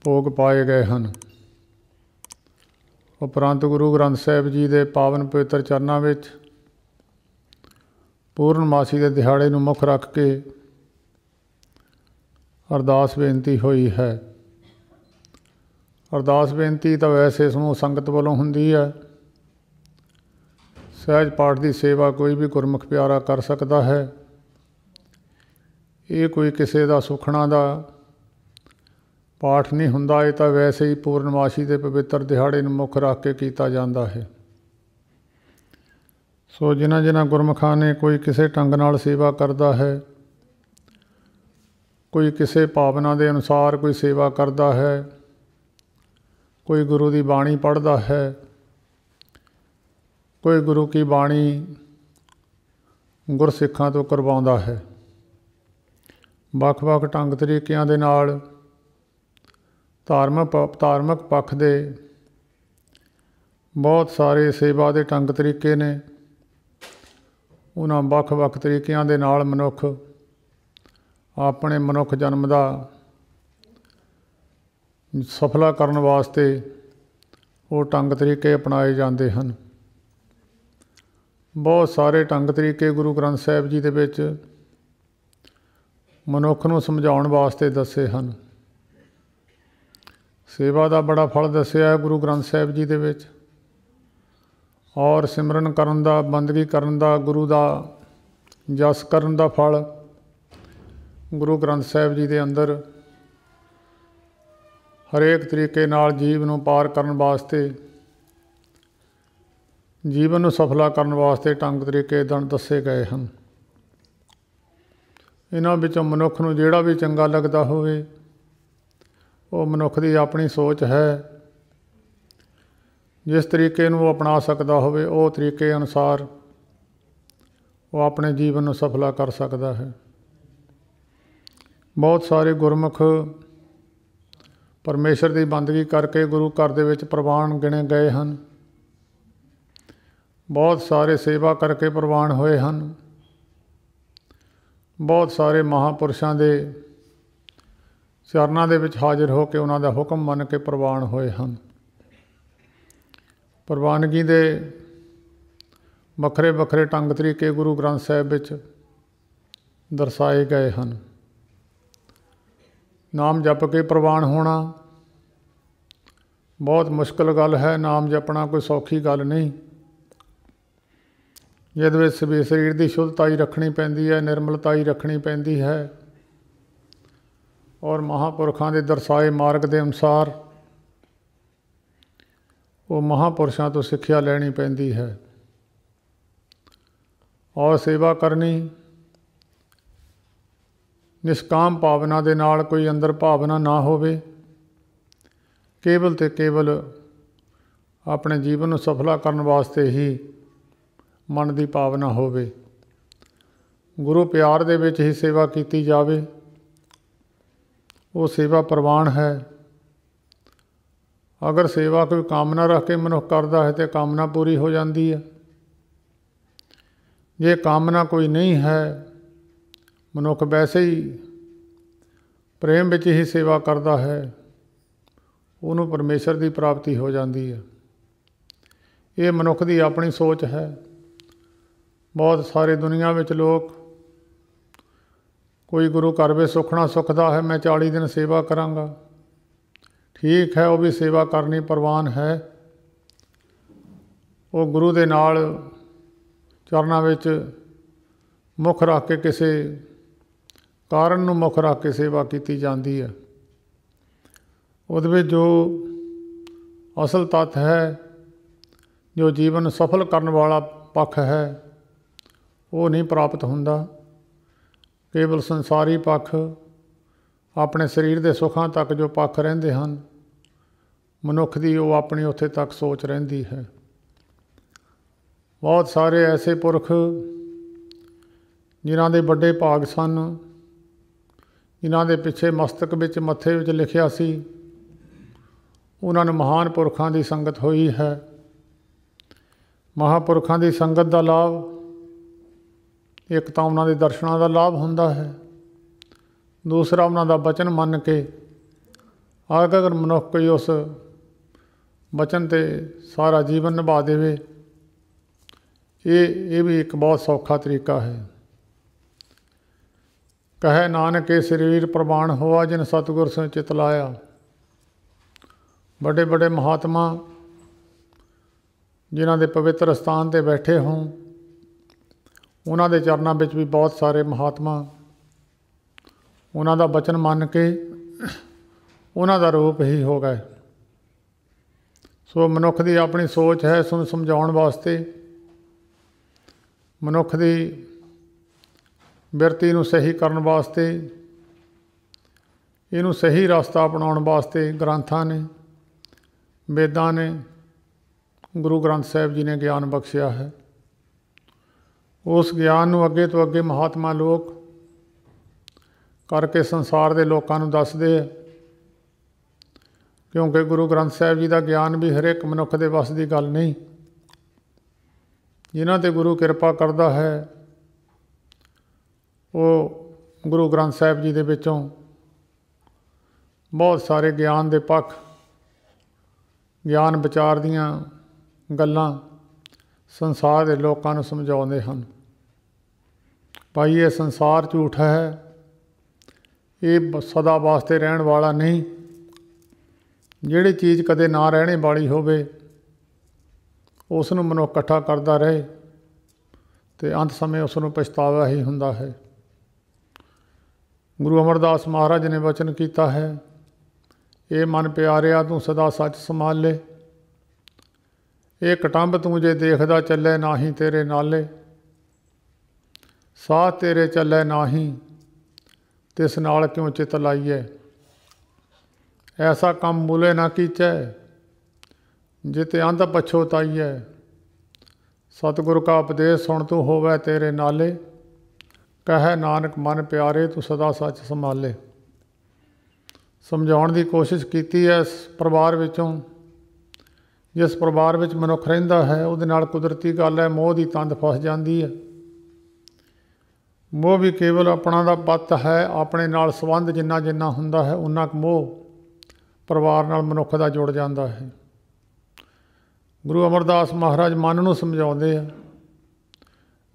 ਭੋਗ ਪਾਏ ਗਏ ਹਨ। ਉਪਰੰਤ ਗੁਰੂ ਗ੍ਰੰਥ ਸਾਹਿਬ ਜੀ ਦੇ ਪਾਵਨ ਪਵਿੱਤਰ ਚਰਨਾਂ ਵਿੱਚ ਪੂਰਨਮਾਸੀ ਦੇ ਦਿਹਾੜੇ ਨੂੰ ਮੁੱਖ ਰੱਖ ਕੇ ਅਰਦਾਸ ਬੇਨਤੀ ਹੋਈ ਹੈ। ਅਰਦਾਸ ਬੇਨਤੀ ਤਾਂ ਵੈਸੇ ਸਮੂਹ ਸੰਗਤ ਵੱਲੋਂ ਹੁੰਦੀ ਹੈ। ਸਹਿਜ ਪਾਠ ਦੀ ਸੇਵਾ ਕੋਈ ਵੀ ਗੁਰਮੁਖ ਪਿਆਰਾ ਕਰ ਸਕਦਾ ਹੈ। ਇਹ ਕੋਈ ਕਿਸੇ ਦਾ ਸੁਖਣਾ ਦਾ ਪਾਠ ਨਹੀਂ ਹੁੰਦਾ, ਇਹ ਤਾਂ ਵੈਸੇ ਹੀ ਪੂਰਨਮਾਸ਼ੀ ਦੇ ਪਵਿੱਤਰ ਦਿਹਾੜੇ ਨੂੰ ਮੁੱਖ ਰੱਖ ਕੇ ਕੀਤਾ ਜਾਂਦਾ ਹੈ। ਸੋ ਜਿਨ੍ਹਾਂ ਗੁਰਮੁਖਾਂ ਨੇ ਕੋਈ ਕਿਸੇ ਢੰਗ ਨਾਲ ਸੇਵਾ ਕਰਦਾ ਹੈ, ਕੋਈ ਕਿਸੇ ਭਾਵਨਾ ਦੇ ਅਨੁਸਾਰ ਕੋਈ ਸੇਵਾ ਕਰਦਾ ਹੈ, ਕੋਈ ਗੁਰੂ ਦੀ ਬਾਣੀ ਪੜ੍ਹਦਾ ਹੈ, ਕੋਈ ਗੁਰੂ ਕੀ ਬਾਣੀ ਗੁਰਸਿੱਖਾਂ ਤੋਂ ਕਰਵਾਉਂਦਾ ਹੈ। ਵੱਖ-ਵੱਖ ਢੰਗ ਤਰੀਕਿਆਂ ਦੇ ਨਾਲ ਧਾਰਮਿਕ ਪੱਖ ਦੇ ਬਹੁਤ ਸਾਰੇ ਸੇਵਾ ਦੇ ਢੰਗ ਤਰੀਕੇ ਨੇ। ਉਹਨਾਂ ਵੱਖ-ਵੱਖ ਤਰੀਕਿਆਂ ਦੇ ਨਾਲ ਮਨੁੱਖ ਆਪਣੇ ਮਨੁੱਖ ਜਨਮ ਦਾ ਸਫਲਾ ਕਰਨ ਵਾਸਤੇ ਉਹ ਢੰਗ ਤਰੀਕੇ ਅਪਣਾਏ ਜਾਂਦੇ ਹਨ। ਬਹੁਤ ਸਾਰੇ ਢੰਗ ਤਰੀਕੇ ਗੁਰੂ ਗ੍ਰੰਥ ਸਾਹਿਬ ਜੀ ਦੇ ਵਿੱਚ ਮਨੁੱਖ ਨੂੰ ਸਮਝਾਉਣ ਵਾਸਤੇ ਦੱਸੇ ਹਨ। ਸੇਵਾ ਦਾ ਬੜਾ ਫਲ ਦੱਸਿਆ ਹੈ ਗੁਰੂ ਗ੍ਰੰਥ ਸਾਹਿਬ ਜੀ ਦੇ ਵਿੱਚ, ਔਰ ਸਿਮਰਨ ਕਰਨ ਦਾ, ਬੰਦਗੀ ਕਰਨ ਦਾ, ਗੁਰੂ ਦਾ ਜਸ ਕਰਨ ਦਾ ਫਲ ਗੁਰੂ ਗ੍ਰੰਥ ਸਾਹਿਬ ਜੀ ਦੇ ਅੰਦਰ ਹਰੇਕ ਤਰੀਕੇ ਨਾਲ ਜੀਵ ਨੂੰ ਪਾਰ ਕਰਨ ਵਾਸਤੇ, ਜੀਵਨ ਨੂੰ ਸਫਲਾ ਕਰਨ ਵਾਸਤੇ ਢੰਗ ਤਰੀਕੇ ਦੱਸੇ ਗਏ ਹਨ। ਇਹਨਾਂ ਵਿੱਚੋਂ ਮਨੁੱਖ ਨੂੰ ਜਿਹੜਾ ਵੀ ਚੰਗਾ ਲੱਗਦਾ ਹੋਵੇ, ਉਹ ਮਨੁੱਖ ਦੀ ਆਪਣੀ ਸੋਚ ਹੈ। ਜਿਸ ਤਰੀਕੇ ਨੂੰ ਉਹ ਅਪਣਾ ਸਕਦਾ ਹੋਵੇ, ਉਹ ਤਰੀਕੇ ਅਨੁਸਾਰ ਉਹ ਆਪਣੇ ਜੀਵਨ ਨੂੰ ਸਫਲਾ ਕਰ ਸਕਦਾ ਹੈ। ਬਹੁਤ ਸਾਰੇ ਗੁਰਮੁਖ ਪਰਮੇਸ਼ਰ ਦੀ ਬੰਦਗੀ ਕਰਕੇ ਗੁਰੂ ਘਰ ਦੇ ਵਿੱਚ ਪ੍ਰਵਾਨ ਗਿਣੇ ਗਏ ਹਨ। ਬਹੁਤ ਸਾਰੇ ਸੇਵਾ ਕਰਕੇ ਪ੍ਰਵਾਨ ਹੋਏ ਹਨ। ਬਹੁਤ ਸਾਰੇ ਮਹਾਂਪੁਰਸ਼ਾਂ ਦੇ ਚਰਨਾਂ ਦੇ ਵਿੱਚ ਹਾਜ਼ਰ ਹੋ ਕੇ ਉਹਨਾਂ ਦਾ ਹੁਕਮ ਮੰਨ ਕੇ ਪ੍ਰਵਾਨ ਹੋਏ ਹਨ। ਪ੍ਰਵਾਨਗੀ ਦੇ ਵੱਖਰੇ ਵੱਖਰੇ ਢੰਗ ਤਰੀਕੇ ਗੁਰੂ ਗ੍ਰੰਥ ਸਾਹਿਬ ਵਿੱਚ ਦਰਸਾਏ ਗਏ ਹਨ। ਨਾਮ ਜਪ ਕੇ ਪ੍ਰਵਾਨ ਹੋਣਾ ਬਹੁਤ ਮੁਸ਼ਕਿਲ ਗੱਲ ਹੈ। ਨਾਮ ਜਪਣਾ ਕੋਈ ਸੌਖੀ ਗੱਲ ਨਹੀਂ। ਜਿਹਦੇ ਵਿੱਚ ਸਰੀਰ ਦੀ ਸ਼ੁੱਧਤਾ ਹੀ ਰੱਖਣੀ ਪੈਂਦੀ ਹੈ, ਨਿਰਮਲਤਾ ਹੀ ਰੱਖਣੀ ਪੈਂਦੀ ਹੈ, ਔਰ ਮਹਾਂਪੁਰਖਾਂ ਦੇ ਦਰਸਾਏ ਮਾਰਗ ਦੇ ਅਨੁਸਾਰ ਉਹ ਮਹਾਂਪੁਰਸ਼ਾਂ ਤੋਂ ਸਿੱਖਿਆ ਲੈਣੀ ਪੈਂਦੀ ਹੈ। ਔਰ ਸੇਵਾ ਕਰਨੀ ਨਿਸ਼ਕਾਮ ਭਾਵਨਾ ਦੇ ਨਾਲ, ਕੋਈ ਅੰਦਰ ਭਾਵਨਾ ਨਾ ਹੋਵੇ, ਕੇਵਲ ਅਤੇ ਕੇਵਲ ਆਪਣੇ ਜੀਵਨ ਨੂੰ ਸਫਲਾ ਕਰਨ ਵਾਸਤੇ ਹੀ ਮਨ ਦੀ ਭਾਵਨਾ ਹੋਵੇ। ਗੁਰੂ ਪਿਆਰ ਦੇ ਵਿੱਚ ਹੀ ਸੇਵਾ ਕੀਤੀ ਜਾਵੇ, ਉਹ ਸੇਵਾ ਪ੍ਰਵਾਨ ਹੈ। ਅਗਰ ਸੇਵਾ ਕੋਈ ਕਾਮਨਾ ਰੱਖ ਕੇ ਮਨੁੱਖ ਕਰਦਾ ਹੈ ਤਾਂ ਕਾਮਨਾ ਪੂਰੀ ਹੋ ਜਾਂਦੀ ਹੈ। ਜੇ ਕਾਮਨਾ ਕੋਈ ਨਹੀਂ ਹੈ, ਮਨੁੱਖ ਵੈਸੇ ਹੀ ਪ੍ਰੇਮ ਵਿੱਚ ਹੀ ਸੇਵਾ ਕਰਦਾ ਹੈ, ਉਹਨੂੰ ਪਰਮੇਸ਼ਰ ਦੀ ਪ੍ਰਾਪਤੀ ਹੋ ਜਾਂਦੀ ਹੈ। ਇਹ ਮਨੁੱਖ ਦੀ ਆਪਣੀ ਸੋਚ ਹੈ। ਬਹੁਤ ਸਾਰੇ ਦੁਨੀਆ ਵਿੱਚ ਲੋਕ, ਕੋਈ ਗੁਰੂ ਘਰ ਵਿੱਚ ਸੁਖਣਾ ਸੁਖਦਾ ਹੈ, ਮੈਂ 40 ਦਿਨ ਸੇਵਾ ਕਰਾਂਗਾ। ਠੀਕ ਹੈ, ਉਹ ਵੀ ਸੇਵਾ ਕਰਨੀ ਪ੍ਰਵਾਨ ਹੈ। ਉਹ ਗੁਰੂ ਦੇ ਨਾਲ ਚਰਨਾਂ ਵਿੱਚ ਮੁੱਖ ਰੱਖ ਕੇ, ਕਿਸੇ ਕਾਰਨ ਨੂੰ ਮੁੱਖ ਰੱਖ ਕੇ ਸੇਵਾ ਕੀਤੀ ਜਾਂਦੀ ਹੈ। ਉਹਦੇ ਵਿੱਚ ਜੋ ਅਸਲ ਤੱਤ ਹੈ, ਜੋ ਜੀਵਨ ਸਫਲ ਕਰਨ ਵਾਲਾ ਪੱਖ ਹੈ, ਉਹ ਨਹੀਂ ਪ੍ਰਾਪਤ ਹੁੰਦਾ। ਕੇਵਲ ਸੰਸਾਰੀ ਪੱਖ, ਆਪਣੇ ਸਰੀਰ ਦੇ ਸੁੱਖਾਂ ਤੱਕ ਜੋ ਪੱਖ ਰਹਿੰਦੇ ਹਨ ਮਨੁੱਖ ਦੀ, ਉਹ ਆਪਣੀ ਉੱਥੇ ਤੱਕ ਸੋਚ ਰਹਿੰਦੀ ਹੈ। ਬਹੁਤ ਸਾਰੇ ਐਸੇ ਪੁਰਖ ਜਿਨ੍ਹਾਂ ਦੇ ਵੱਡੇ ਭਾਗ ਸਨ, ਜਿਨ੍ਹਾਂ ਦੇ ਪਿੱਛੇ ਮਸਤਕ ਵਿੱਚ, ਮੱਥੇ ਵਿੱਚ ਲਿਖਿਆ ਸੀ, ਉਹਨਾਂ ਨੂੰ ਮਹਾਨ ਪੁਰਖਾਂ ਦੀ ਸੰਗਤ ਹੋਈ ਹੈ। ਮਹਾਂਪੁਰਖਾਂ ਦੀ ਸੰਗਤ ਦਾ ਲਾਭ, ਇੱਕ ਤਾਂ ਉਹਨਾਂ ਦੇ ਦਰਸ਼ਨਾਂ ਦਾ ਲਾਭ ਹੁੰਦਾ ਹੈ, ਦੂਸਰਾ ਉਹਨਾਂ ਦਾ ਬਚਨ ਮੰਨ ਕੇ अगर मनुख कोई उस वचन ते सारा जीवन निभा देवे, ये भी एक बहुत सौखा तरीका है। कहे नानक के शरीर प्रवान होआ, जिन सतगुर से चित लाया। बड़े बड़े महात्मा जिन्हां दे पवित्र स्थान ते बैठे हों, उन्हां दे चरनां विच भी बहुत सारे महात्मा उन्हां दा वचन मन के उन्हां दा रूप ही हो गए। सो मनुख की अपनी सोच है, उसनूं समझाउण वास्ते, मनुख की बिरती नूं सही करन वास्ते, इनू सही रास्ता अपनाउण वास्ते ग्रंथां ने, वेदां ने, गुरु ग्रंथ साहिब जी ने ज्ञान बख्शिया है। उस ज्ञान नूं अगे तो अगे महात्मा लोग करके संसार के लोगों नूं दसदे है, क्योंकि गुरु ग्रंथ साहिब जी का ज्ञान भी हरेक मनुख के वस की गल नहीं। जिन्हां ते गुरु कृपा करता है, वो गुरु ग्रंथ साहिब जी दे विचों बहुत सारे ज्ञान के पक्ष, ज्ञान विचार दीआं गल्लां संसार के लोगों नूं समझाउंदे हन। भाई ये संसार झूठ है, ये सदा वास्ते रहन वाला नहीं। जिहड़ी चीज़ कदे ना रहने वाली होवे, उसनूं मनुख इकट्ठा करता रहे तो अंत समय उसनूं पछतावा ही हुंदा है। गुरु अमरदास महाराज ने वचन किया है, ये मन प्यारिया तू सदा सच संभाल ले, ये कटंब तू जे देखदा चले नाही तेरे नाले, साथ तेरे चले नाही तिस नाल क्यों चित लाइए, ऐसा कम बुले ना कीचै जिते अंत पछोताइए, सतगुर का उपदेश सुन तू होवे तेरे नाले, कहे नानक मन प्यारे तू सदा सच संभाले। समझाउण की कोशिश की है इस परिवार विचों, जिस परिवार विच मनुख रहिंदा है उहदे नाल कुदरती गल है, मोह की तंद फस जाती है। मोह भी केवल अपना दा पत है, अपने नाल संबंध जिन्ना जिन्ना हुंदा है उन्ना मोह परिवार नाल मनुख दा जुड़ जाता है। गुरु अमरदास महाराज मन नूं समझाउंदे आ,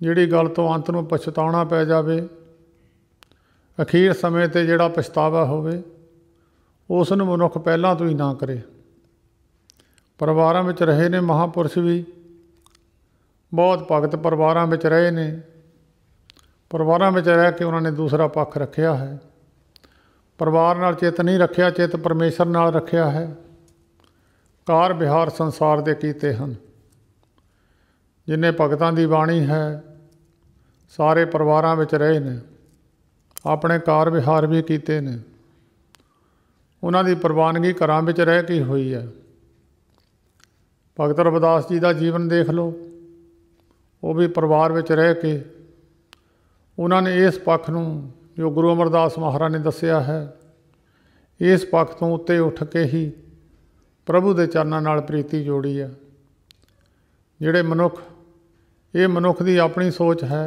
जिहड़ी गल तो अंत नूं पछताउणा पै जावे, अखीर समय ते जिहड़ा पछतावा होवे, उस नूं मनुख पहलां तो ही ना करे। परिवारां विच रहे ने महापुरुष भी, बहुत भगत परिवारां विच रहे ने, परिवारां विच रह के उन्होंने दूसरा पक्ष रखिया है। परिवार नाल चित नहीं रखिया, चित परमेश्वर नाल रखिया है। कार विहार संसार दे कीते हैं। जिन्हें भगतां दी बाणी है, सारे परिवारां विच रहे ने, अपने कार विहार भी कीते ने, उन्हां दी प्रवानगी घरां विच रह के हुई है। भगत रविदास जी का जीवन देख लो, वो भी परिवार विच रह के उन्होंने इस पक्ष नूं जो गुरु अमरदास महाराज ने दसिया है, इस पक्ष तो उत्ते उठ के ही प्रभु के चरनां नाल प्रीति जोड़ी है। जिहड़े मनुख, ये मनुख की अपनी सोच है।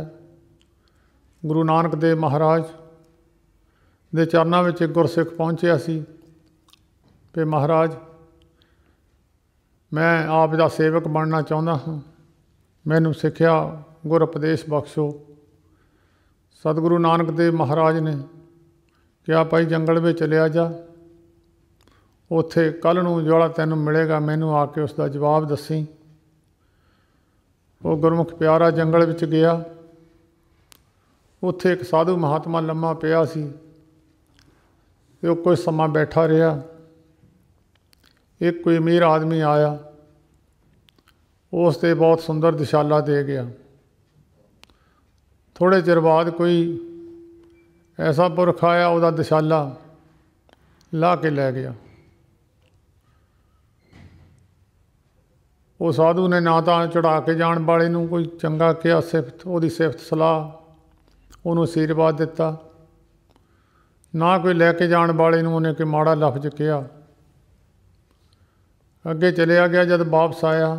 गुरु नानक देव महाराज दे चरनां विच गुरसिख पहुँचिया सी कि महाराज मैं आप दा सेवक बनना चाहुंदा हाँ, मैनूं सिक्ख्या गुर उपदेश बख्शो। सतगुरु नानक देव महाराज ने कहा भाई जंगल में चलिया जा, उत्थे कल नूं जोड़ा तैनूं मिलेगा, मैनूं आके उसका जवाब दसी। वो गुरमुख प्यारा जंगल विच गया, उत्थे एक साधु महात्मा लम्मा पिया सी, ते वो कुछ समा बैठा रहा। एक कोई अमीर आदमी आया, उस ते बहुत सुंदर दिशाला दे गया। थोड़े चिर बाद कोई ऐसा पुरख आया, उसका दिशाला ला के लै गया। वो साधु ने ना तो चढ़ा के जाण वाले नूं कोई चंगा कहा, सिफत उहदी सिफत सलाह उहनूं आशीर्वाद दिता, ना कोई लैके जाण वाले नूं उहने कोई माड़ा लफ्ज कहा। अगे चलिया गया, जब वापस आया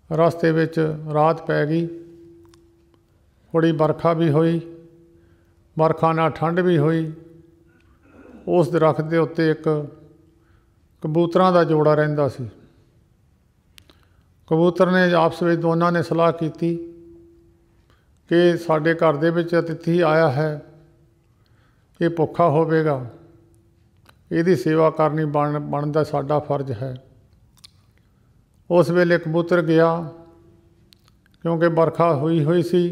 रस्ते विच रात पै गई, थोड़ी बरखा भी हुई, बरखा नाल ठंड भी हुई। उस दरख्त के उत्ते एक कबूतरां दा जोड़ा रहिंदा सी। कबूतर ने आपस में दोनों ने सलाह की कि साडे घर दे विच अतिथि आया है, ये भुखा होवेगा, इहदी सेवा करनी बनदा साडा फर्ज है। उस वेले कबूतर गया, क्योंकि बरखा हुई सी।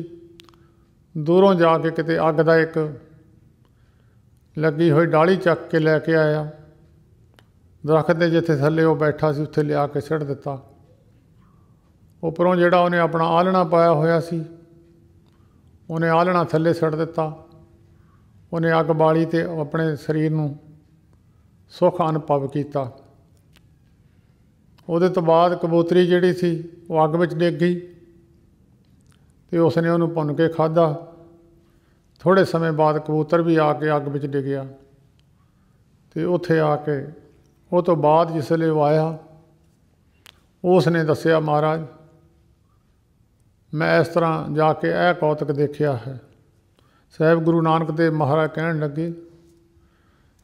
दूरों जाके किते अग दा एक लगी हुई डाली चक के लैके आया, दरख्त के जिथे थल्ले वो बैठा सी उत्थे लिया के सिट दिता। उपरों जिहड़ा उन्हें अपना आलना पाया होया सी, उन्हें आलना थल्ले सिट दिता। उन्हें अग बाली ते अपने शरीर नूं सुख अनुभव किया। उहदे तो बाद कबूतरी जिहड़ी सी वो अग विच डिग गई तो उसने उन्होंने भुन के खाधा। थोड़े समय बाद कबूतर भी आके अग विच डिगया तो उत्थे आके वो तो बाद जिसले वो आया उसने दसिया, महाराज मैं इस तरह जाके यह कौतक देखिया है। साहिब गुरु नानक देव महाराज कहन लगे,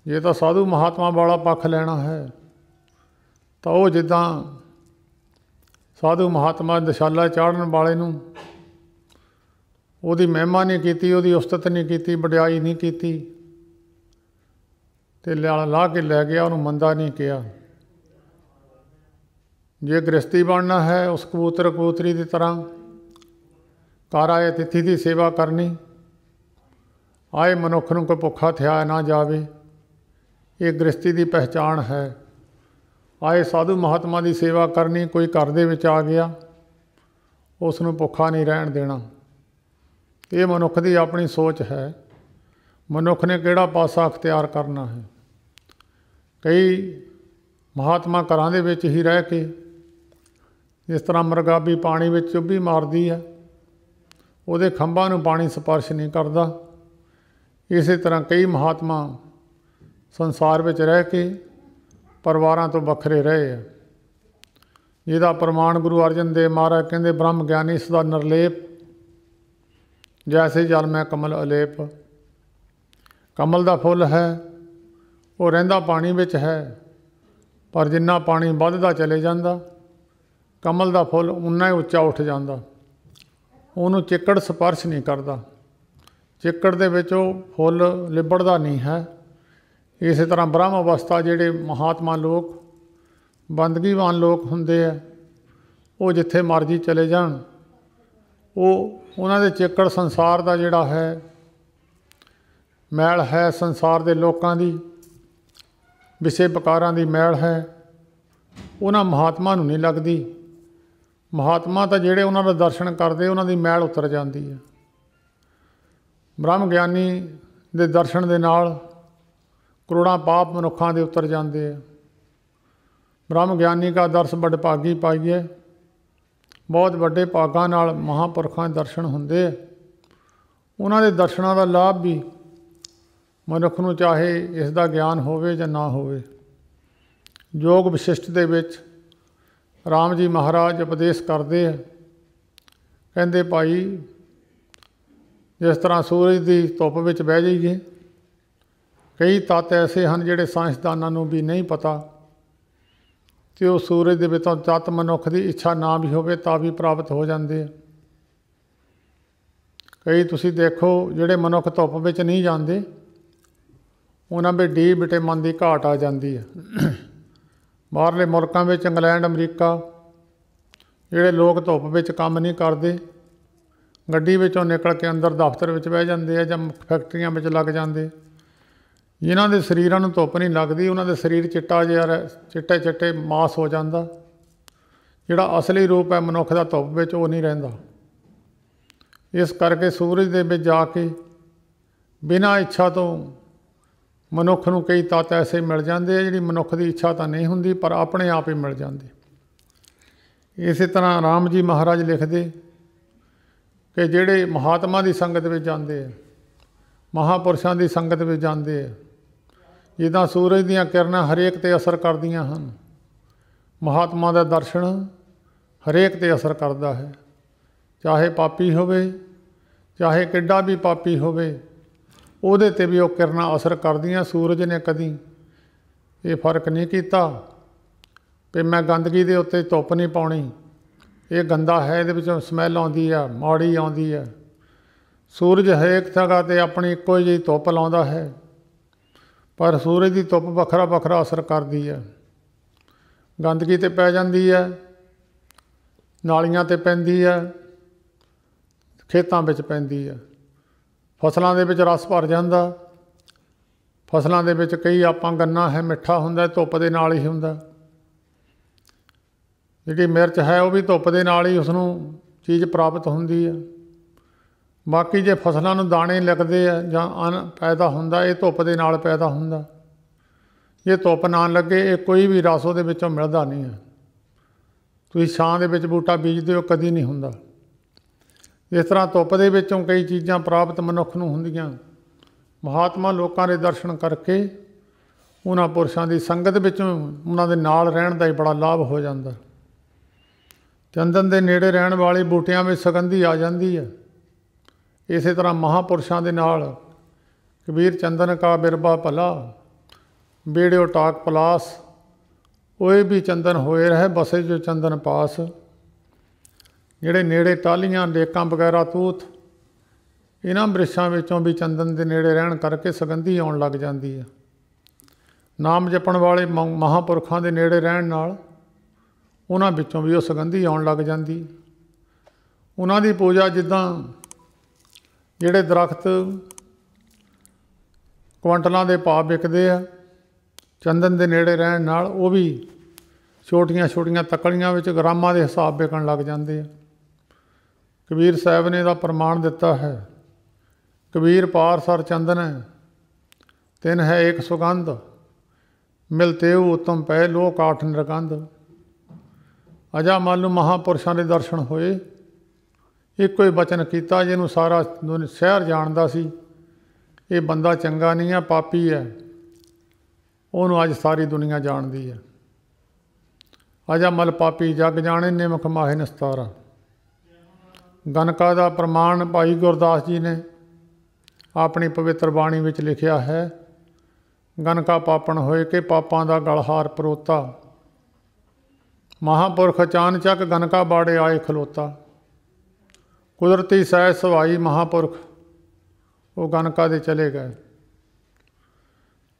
जे तो साधु महात्मा वाला पक्ष लेना है तो वह जिदा साधु महात्मा दशाला चाढ़न वाले नूं ਉਹਦੀ महिमा नहीं की, ਉਹਦੀ ਉਸਤਤ नहीं की, वडियाई नहीं की, तो ला के लै गया, उन्होंने मंदा नहीं किया। जे गृहस्थी बनना है उस कबूतर कबूतरी की तरह घर आए अतिथि की सेवा करनी। आए मनुख नूं कोई भुखा थिया ना जावे, ये गृहस्थी की पहचान है। आए साधु महात्मा की सेवा करनी, कोई घर दे विच आ गया उसनूं भुखा नहीं रहन देना। ये मनुख की अपनी सोच है, मनुख ने किहड़ा पासा अख्तियार करना है। कई महात्मा घरां दे विच ही रह के जिस तरह मरगाबी पानी में चुब्भी मारदी है, उहदे खंभां नूं पानी स्पर्श नहीं करता। इस तरह कई महात्मा संसार में रह के परिवारां तो वखरे रहे हैं। जिहदा प्रमाण गुरु अर्जन देव महाराज कहंदे, ब्रह्म ज्ञानी सदा निर्लेप, जैसे जल में कमल अलेप। कमल का फुल है वो रहिंदा पानी विच है, पर जिन्ना पानी वधदा चले जांदा कमल का फुल उन्ना ही उच्चा उठ जांदा, उन्होंने चिक्कड़ स्पर्श नहीं करता। चिक्कड़ दे विच वो फुल लिबड़दा नहीं है। इस तरह ब्रह्म अवस्था जिहड़े महात्मा लोग बंदगीवान लोग हुंदे आ, वो जिथे मर्जी चले जाण, वो उन्हां दे चिक्कड़ संसार का जिहड़ा है मैल है, संसार के लोगों की विषय प्रकारां की मैल है, उन्हां महात्मा नूं नहीं लगदी। महात्मा तो जिहड़े उन्हां दा दर्शन करते उन्हां दी मैल उतर जाती है। ब्रह्म ज्ञानी दे दर्शन दे नाल करोड़ां पाप मनुखां दे उतर जाते हैं। ब्रह्म ज्ञानी का दर्श बड़भागी पाइए, बहुत वड्डे भागां नाल महापुरखां दे दर्शन हुंदे। उन्हां दे दर्शनां दा लाभ भी मनुख नूं चाहे इस दा ज्ञान होवे जां ना होवे। योग विशिष्ट दे विच राम जी महाराज उपदेश करते हैं, कहंदे भाई जिस तरह सूरज की धुप विच बह जाइए, कई तत्त ऐसे हैं जिहड़े साइंसदानां नूं भी नहीं पता कि वो सूरज के विचों तत्त मनुख की इच्छा ना भी होवे तां भी प्राप्त हो जाते हैं। कई तुसीं देखो जिहड़े मनुख धुप विच नहीं जाते उन्हां में डी विटामिन की घाट आ जाती है। बाहरले मुल्कां विच इंग्लैंड अमरीका जिहड़े लोग धुप विच काम नहीं करते, गड्डी विचों निकल के अंदर दफ्तर विच बह जाते हैं जां फैक्ट्रियां विच लग जाते, जिन्हां दे शरीरां नूं धुप नहीं लगती उन्हां दे शरीर चिट्टा जिहा चिट्टे चिट्टे मास हो जाता। जिहड़ा असली रूप है मनुख का धुप विच वो नहीं रहिंदा। इस करके सूरज दे विच जाके बिना इच्छा तो मनुख नूं कई तत्त ऐसे मिल जाते हैं जिहड़ी मनुख की इच्छा तो नहीं हुंदी पर अपने आप ही मिल जाते। इस तरह राम जी महाराज लिखते कि जिहड़े महात्मा की संगत में जाते हैं, महापुरुषों की संगत में जाते हैं, जिदा सूरज दीयां किरणां हरेक ते असर करदियां हन, महात्मा का दर्शन हरेक ते असर करता है। चाहे पापी होवे, चाहे किड्डा भी पापी होवे, ਉਹਦੇ 'ਤੇ ਵੀ ਉਹ ਕਿਰਨਾਂ ਅਸਰ ਕਰਦੀਆਂ। ਸੂਰਜ ਨੇ ਕਦੀ ਇਹ ਫਰਕ ਨਹੀਂ ਕੀਤਾ ਵੀ ਮੈਂ ਗੰਦਗੀ ਦੇ ਉੱਤੇ ਧੁੱਪ ਨਹੀਂ ਪਾਉਣੀ, ਇਹ ਗੰਦਾ ਹੈ, ਇਹਦੇ ਵਿੱਚੋਂ ਸਮੈਲ ਆਉਂਦੀ ਆ, ਮਾੜੀ ਆਉਂਦੀ ਹੈ। ਸੂਰਜ ਹਰੇਕ ਜਗ੍ਹਾ 'ਤੇ ਆਪਣੀ ਇੱਕੋ ਜਿਹੀ ਧੁੱਪ ਲਾਉਂਦਾ ਹੈ, ਪਰ ਸੂਰਜ ਦੀ ਧੁੱਪ ਵੱਖਰਾ ਵੱਖਰਾ ਅਸਰ ਕਰਦੀ ਹੈ। ਗੰਦਗੀ 'ਤੇ ਪੈ ਜਾਂਦੀ ਹੈ, ਨਾਲੀਆਂ 'ਤੇ ਪੈਂਦੀ ਹੈ, ਖੇਤਾਂ ਵਿੱਚ ਪੈਂਦੀ ਹੈ, ਫਸਲਾਂ ਦੇ ਵਿੱਚ ਰਸ ਭਰ ਜਾਂਦਾ। ਫਸਲਾਂ ਦੇ ਵਿੱਚ ਕਈ ਆਪਾਂ ਗੰਨਾ ਹੈ ਮਿੱਠਾ ਹੁੰਦਾ, ਧੁੱਪ ਦੇ ਨਾਲ ਹੀ ਹੁੰਦਾ। ਜਿਹੜੀ ਮਿਰਚ ਹੈ ਉਹ ਵੀ ਧੁੱਪ ਦੇ ਨਾਲ ਹੀ ਉਸਨੂੰ ਚੀਜ਼ ਪ੍ਰਾਪਤ ਹੁੰਦੀ ਹੈ। ਬਾਕੀ ਜੇ ਫਸਲਾਂ ਨੂੰ ਦਾਣੇ ਲੱਗਦੇ ਆ ਜਾਂ ਅੰਨ ਪੈਦਾ ਹੁੰਦਾ, ਇਹ ਧੁੱਪ ਦੇ ਨਾਲ ਪੈਦਾ ਹੁੰਦਾ। ਜੇ ਧੁੱਪ ਨਾ ਲੱਗੇ ਇਹ ਕੋਈ ਵੀ ਰਸ ਉਹਦੇ ਵਿੱਚੋਂ ਮਿਲਦਾ ਨਹੀਂ ਹੈ। ਤੁਸੀਂ ਛਾਂ ਦੇ ਵਿੱਚ ਬੂਟਾ ਬੀਜਦੇ ਹੋ, ਕਦੀ ਨਹੀਂ ਹੁੰਦਾ। ਇਸ ਤਰ੍ਹਾਂ ਧੁੱਪ ਦੇ ਵਿੱਚੋਂ ਕਈ ਚੀਜ਼ਾਂ ਪ੍ਰਾਪਤ ਮਨੁੱਖ ਨੂੰ ਹੁੰਦੀਆਂ। ਮਹਾਤਮਾ ਲੋਕਾਂ ਦੇ ਦਰਸ਼ਨ ਕਰਕੇ ਉਹਨਾਂ ਪੁਰਸ਼ਾਂ ਦੀ ਸੰਗਤ ਵਿੱਚੋਂ ਉਹਨਾਂ ਦੇ ਨਾਲ ਰਹਿਣ ਦਾ ਹੀ ਬੜਾ ਲਾਭ ਹੋ ਜਾਂਦਾ। ਚੰਦਨ ਦੇ ਨੇੜੇ ਰਹਿਣ ਵਾਲੇ ਬੂਟਿਆਂ ਵਿੱਚ ਸੁਗੰਧੀ ਆ ਜਾਂਦੀ ਹੈ। ਇਸੇ ਤਰ੍ਹਾਂ ਮਹਾਂਪੁਰਸ਼ਾਂ ਦੇ ਨਾਲ ਕਬੀਰ ਚੰਦਨ ਕਾ ਬਿਰਬਾ ਭਲਾ, ਬੇੜਿਓ ਟਾਕ ਪਲਾਸ, ਓਏ ਵੀ ਚੰਦਨ ਹੋਏ ਰਹੇ ਬਸੇ ਜੋ ਚੰਦਨ ਪਾਸ। ਜਿਹੜੇ ਨੇੜੇ ਟਾਹਲੀਆਂ, ਡੇਕਾਂ ਵਗੈਰਾ ਤੂਤ, ਇਹਨਾਂ ਬ੍ਰਿਛਾਂ ਵਿੱਚੋਂ ਵੀ ਚੰਦਨ ਦੇ ਨੇੜੇ ਰਹਿਣ ਕਰਕੇ ਸੁਗੰਧੀ ਆਉਣ ਲੱਗ ਜਾਂਦੀ ਹੈ। ਨਾਮ ਜਪਣ ਵਾਲੇ ਮਹਾਂਪੁਰਖਾਂ ਦੇ ਨੇੜੇ ਰਹਿਣ ਨਾਲ ਉਹਨਾਂ ਵਿੱਚੋਂ ਵੀ ਉਹ ਸੁਗੰਧੀ ਆਉਣ ਲੱਗ ਜਾਂਦੀ। ਉਹਨਾਂ ਦੀ ਪੂਜਾ ਜਿੱਦਾਂ ਜਿਹੜੇ ਦਰਖਤ ਕੁਆਂਟਲਾਂ ਦੇ ਭਾਅ ਵਿਕਦੇ ਆ, ਚੰਦਨ ਦੇ ਨੇੜੇ ਰਹਿਣ ਨਾਲ ਉਹ ਵੀ ਛੋਟੀਆਂ ਛੋਟੀਆਂ ਤੱਕੜੀਆਂ ਵਿੱਚ ਗ੍ਰਾਮਾਂ ਦੇ ਹਿਸਾਬ ਵਿਕਣ ਲੱਗ ਜਾਂਦੇ ਆ। ਕਬੀਰ ਸਾਹਿਬ ਨੇ ਇਹਦਾ ਪ੍ਰਮਾਣ ਦਿੱਤਾ ਹੈ। ਕਬੀਰ ਪਾਰ ਸਰ ਚੰਦਨ ਹੈ, ਤਿੰਨ ਹੈ ਏਕ ਸੁਗੰਧ, ਮਿਲਤੇ ਉਤਮ ਪੈ ਲੋ ਕਾਠ ਨਿਰਗੰਧ। ਅਜਾ ਮੰਨ ਲਓ ਮਹਾਂਪੁਰਸ਼ਾਂ ਦੇ ਦਰਸ਼ਨ ਹੋਏ, ਇੱਕੋ ਹੀ ਬਚਨ ਕੀਤਾ ਜਿਹਨੂੰ ਸਾਰਾ ਸ਼ਹਿਰ ਜਾਣਦਾ ਸੀ, ਇਹ ਬੰਦਾ ਚੰਗਾ ਨਹੀਂ ਹੈ, ਪਾਪੀ ਹੈ, ਉਹਨੂੰ ਅੱਜ ਸਾਰੀ ਦੁਨੀਆ ਜਾਣਦੀ ਹੈ। ਅਜਾ ਮਲ ਪਾਪੀ ਜਗ ਜਾਣੇ, ਨਿਮਕ ਮਾਹੇ ਨਸਤਾਰਾ। ਗਨਕਾ ਦਾ ਪ੍ਰਮਾਣ ਭਾਈ ਗੁਰਦਾਸ ਜੀ ਨੇ ਆਪਣੀ ਪਵਿੱਤਰ ਬਾਣੀ ਵਿੱਚ ਲਿਖਿਆ ਹੈ। ਗਨਕਾ ਪਾਪਣ ਹੋਏ ਕਿ ਪਾਪਾਂ ਦਾ ਗਲਹਾਰ ਪਰੋਤਾ, ਮਹਾਂਪੁਰਖ ਅਚਾਨਚਕ ਗਨਕਾ ਬਾੜੇ ਆਏ ਖਲੋਤਾ। ਕੁਦਰਤੀ ਸਹਿਜ ਸੁਭਾਈ ਮਹਾਂਪੁਰਖ ਉਹ ਗਨਕਾ ਦੇ ਚਲੇ ਗਏ।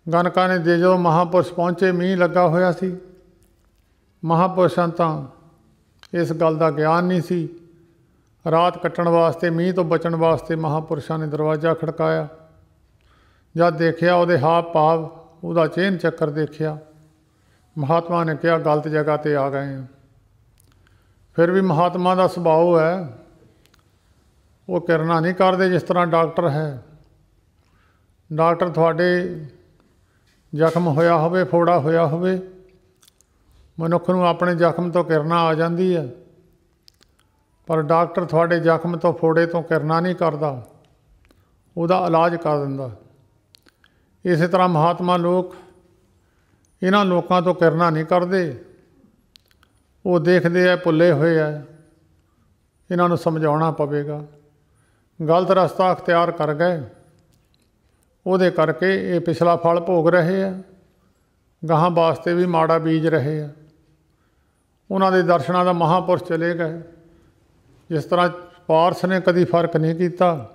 ਗਨਕਾ ਨੇ ਜਦੋਂ ਮਹਾਂਪੁਰਸ਼ ਪਹੁੰਚੇ, ਮੀਂਹ ਲੱਗਾ ਹੋਇਆ ਸੀ। ਮਹਾਂਪੁਰਸ਼ਾਂ ਤਾਂ ਇਸ ਗੱਲ ਦਾ ਗਿਆਨ ਨਹੀਂ ਸੀ। ਰਾਤ ਕੱਟਣ ਵਾਸਤੇ, ਮੀਂਹ ਤੋਂ ਬਚਣ ਵਾਸਤੇ ਮਹਾਂਪੁਰਸ਼ਾਂ ਨੇ ਦਰਵਾਜ਼ਾ ਖੜਕਾਇਆ। ਜਦ ਦੇਖਿਆ ਉਹਦੇ ਹਾਵ ਭਾਵ, ਉਹਦਾ ਚਿਹਨ ਚੱਕਰ ਦੇਖਿਆ, ਮਹਾਤਮਾ ਨੇ ਕਿਹਾ ਗਲਤ ਜਗ੍ਹਾ 'ਤੇ ਆ ਗਏ ਹਾਂ। ਫਿਰ ਵੀ ਮਹਾਤਮਾ ਦਾ ਸੁਭਾਅ ਹੈ, ਉਹ ਕਿਰਨਾ ਨਹੀਂ ਕਰਦੇ ਜਿਸ ਤਰ੍ਹਾਂ ਡਾਕਟਰ ਹੈ। ਡਾਕਟਰ ਤੁਹਾਡੇ ਜ਼ਖਮ ਹੋਇਆ ਹੋਵੇ, ਫੋੜਾ ਹੋਇਆ ਹੋਵੇ, ਮਨੁੱਖ ਨੂੰ ਆਪਣੇ ਜ਼ਖਮ ਤੋਂ ਕਿਰਨਾ ਆ ਜਾਂਦੀ ਹੈ, ਪਰ ਡਾਕਟਰ ਤੁਹਾਡੇ ਜ਼ਖਮ ਤੋਂ, ਫੋੜੇ ਤੋਂ ਕਿਰਨਾ ਨਹੀਂ ਕਰਦਾ, ਉਹਦਾ ਇਲਾਜ ਕਰ ਦਿੰਦਾ। ਇਸੇ ਤਰ੍ਹਾਂ ਮਹਾਤਮਾ ਲੋਕ ਇਹਨਾਂ ਲੋਕਾਂ ਤੋਂ ਕਿਰਨਾ ਨਹੀਂ ਕਰਦੇ। ਉਹ ਦੇਖਦੇ ਆ ਭੁੱਲੇ ਹੋਏ ਆ, ਇਹਨਾਂ ਨੂੰ ਸਮਝਾਉਣਾ ਪਵੇਗਾ। ਗਲਤ ਰਸਤਾ ਅਖਤਿਆਰ ਕਰ ਗਏ, ਉਹਦੇ ਕਰਕੇ ਇਹ ਪਿਛਲਾ ਫਲ ਭੋਗ ਰਹੇ ਆ, ਗਾਹਾਂ ਵਾਸਤੇ ਵੀ ਮਾੜਾ ਬੀਜ ਰਹੇ ਆ। ਉਹਨਾਂ ਦੇ ਦਰਸ਼ਨਾਂ ਦਾ ਮਹਾਂਪੁਰਸ਼ ਚਲੇ ਗਏ। ਜਿਸ ਤਰ੍ਹਾਂ ਪਾਰਸ ਨੇ ਕਦੀ ਫਰਕ ਨਹੀਂ ਕੀਤਾ।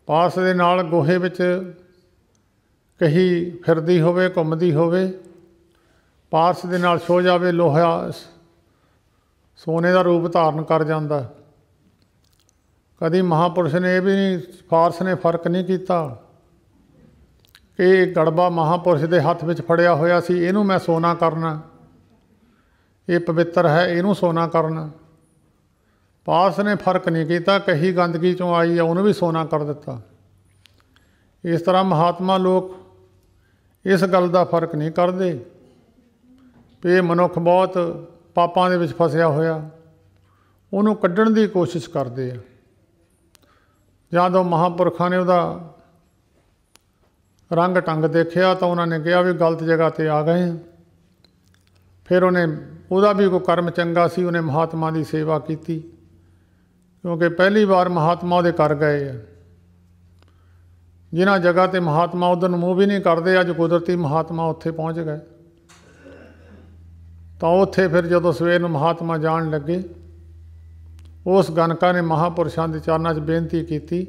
ਪਾਰਸ ਦੇ ਨਾਲ ਗੋਹੇ ਵਿੱਚ ਕਹੀ ਫਿਰਦੀ ਹੋਵੇ, ਘੁੰਮਦੀ ਹੋਵੇ, ਪਾਰਸ ਦੇ ਨਾਲ ਛੋ ਜਾਵੇ, ਲੋਹਾ ਸੋਨੇ ਦਾ ਰੂਪ ਧਾਰਨ ਕਰ ਜਾਂਦਾ। ਕਦੀ ਮਹਾਂਪੁਰਸ਼ ਨੇ ਇਹ ਵੀ ਨਹੀਂ, ਪਾਰਸ ਨੇ ਫਰਕ ਨਹੀਂ ਕੀਤਾ ਕਿ ਇਹ ਗੜਬਾ ਮਹਾਂਪੁਰਸ਼ ਦੇ ਹੱਥ ਵਿੱਚ ਫੜਿਆ ਹੋਇਆ ਸੀ, ਇਹਨੂੰ ਮੈਂ ਸੋਨਾ ਕਰਨਾ, ਇਹ ਪਵਿੱਤਰ ਹੈ, ਇਹਨੂੰ ਸੋਨਾ ਕਰਨਾ। ਪਾਰਸ ਨੇ ਫਰਕ ਨਹੀਂ ਕੀਤਾ, ਕਹੀ ਗੰਦਗੀ 'ਚੋਂ ਆਈ ਆ, ਉਹਨੂੰ ਵੀ ਸੋਨਾ ਕਰ ਦਿੱਤਾ। ਇਸ ਤਰ੍ਹਾਂ ਮਹਾਤਮਾ ਲੋਕ ਇਸ ਗੱਲ ਦਾ ਫਰਕ ਨਹੀਂ ਕਰਦੇ ਵੀ ਇਹ ਮਨੁੱਖ ਬਹੁਤ ਪਾਪਾਂ ਦੇ ਵਿੱਚ ਫਸਿਆ ਹੋਇਆ, ਉਹਨੂੰ ਕੱਢਣ ਦੀ ਕੋਸ਼ਿਸ਼ ਕਰਦੇ ਆ। ਜਦੋਂ ਮਹਾਂਪੁਰਖਾਂ ਨੇ ਉਹਦਾ ਰੰਗ ਢੰਗ ਦੇਖਿਆ ਤਾਂ ਉਹਨਾਂ ਨੇ ਕਿਹਾ ਵੀ ਗਲਤ ਜਗ੍ਹਾ 'ਤੇ ਆ ਗਏ। ਫਿਰ ਉਹਦਾ ਵੀ ਕੋਈ ਕਰਮ ਚੰਗਾ ਸੀ, ਉਹਨੇ ਮਹਾਤਮਾ ਦੀ ਸੇਵਾ ਕੀਤੀ, ਕਿਉਂਕਿ ਪਹਿਲੀ ਵਾਰ ਮਹਾਤਮਾ ਉਹਦੇ ਘਰ ਗਏ ਆ। ਜਿਨ੍ਹਾਂ ਜਗ੍ਹਾ 'ਤੇ ਮਹਾਤਮਾ ਉੱਧਰ ਨੂੰ ਮੂੰਹ ਵੀ ਨਹੀਂ ਕਰਦੇ, ਅੱਜ ਕੁਦਰਤੀ ਮਹਾਤਮਾ ਉੱਥੇ ਪਹੁੰਚ ਗਏ। ਤਾਂ ਉੱਥੇ ਫਿਰ ਜਦੋਂ ਸਵੇਰ ਨੂੰ ਮਹਾਤਮਾ ਜਾਣ ਲੱਗੇ, ਉਸ ਗਨਕਾ ਨੇ ਮਹਾਂਪੁਰਸ਼ਾਂ ਦੇ ਚਰਨਾਂ 'ਚ ਬੇਨਤੀ ਕੀਤੀ,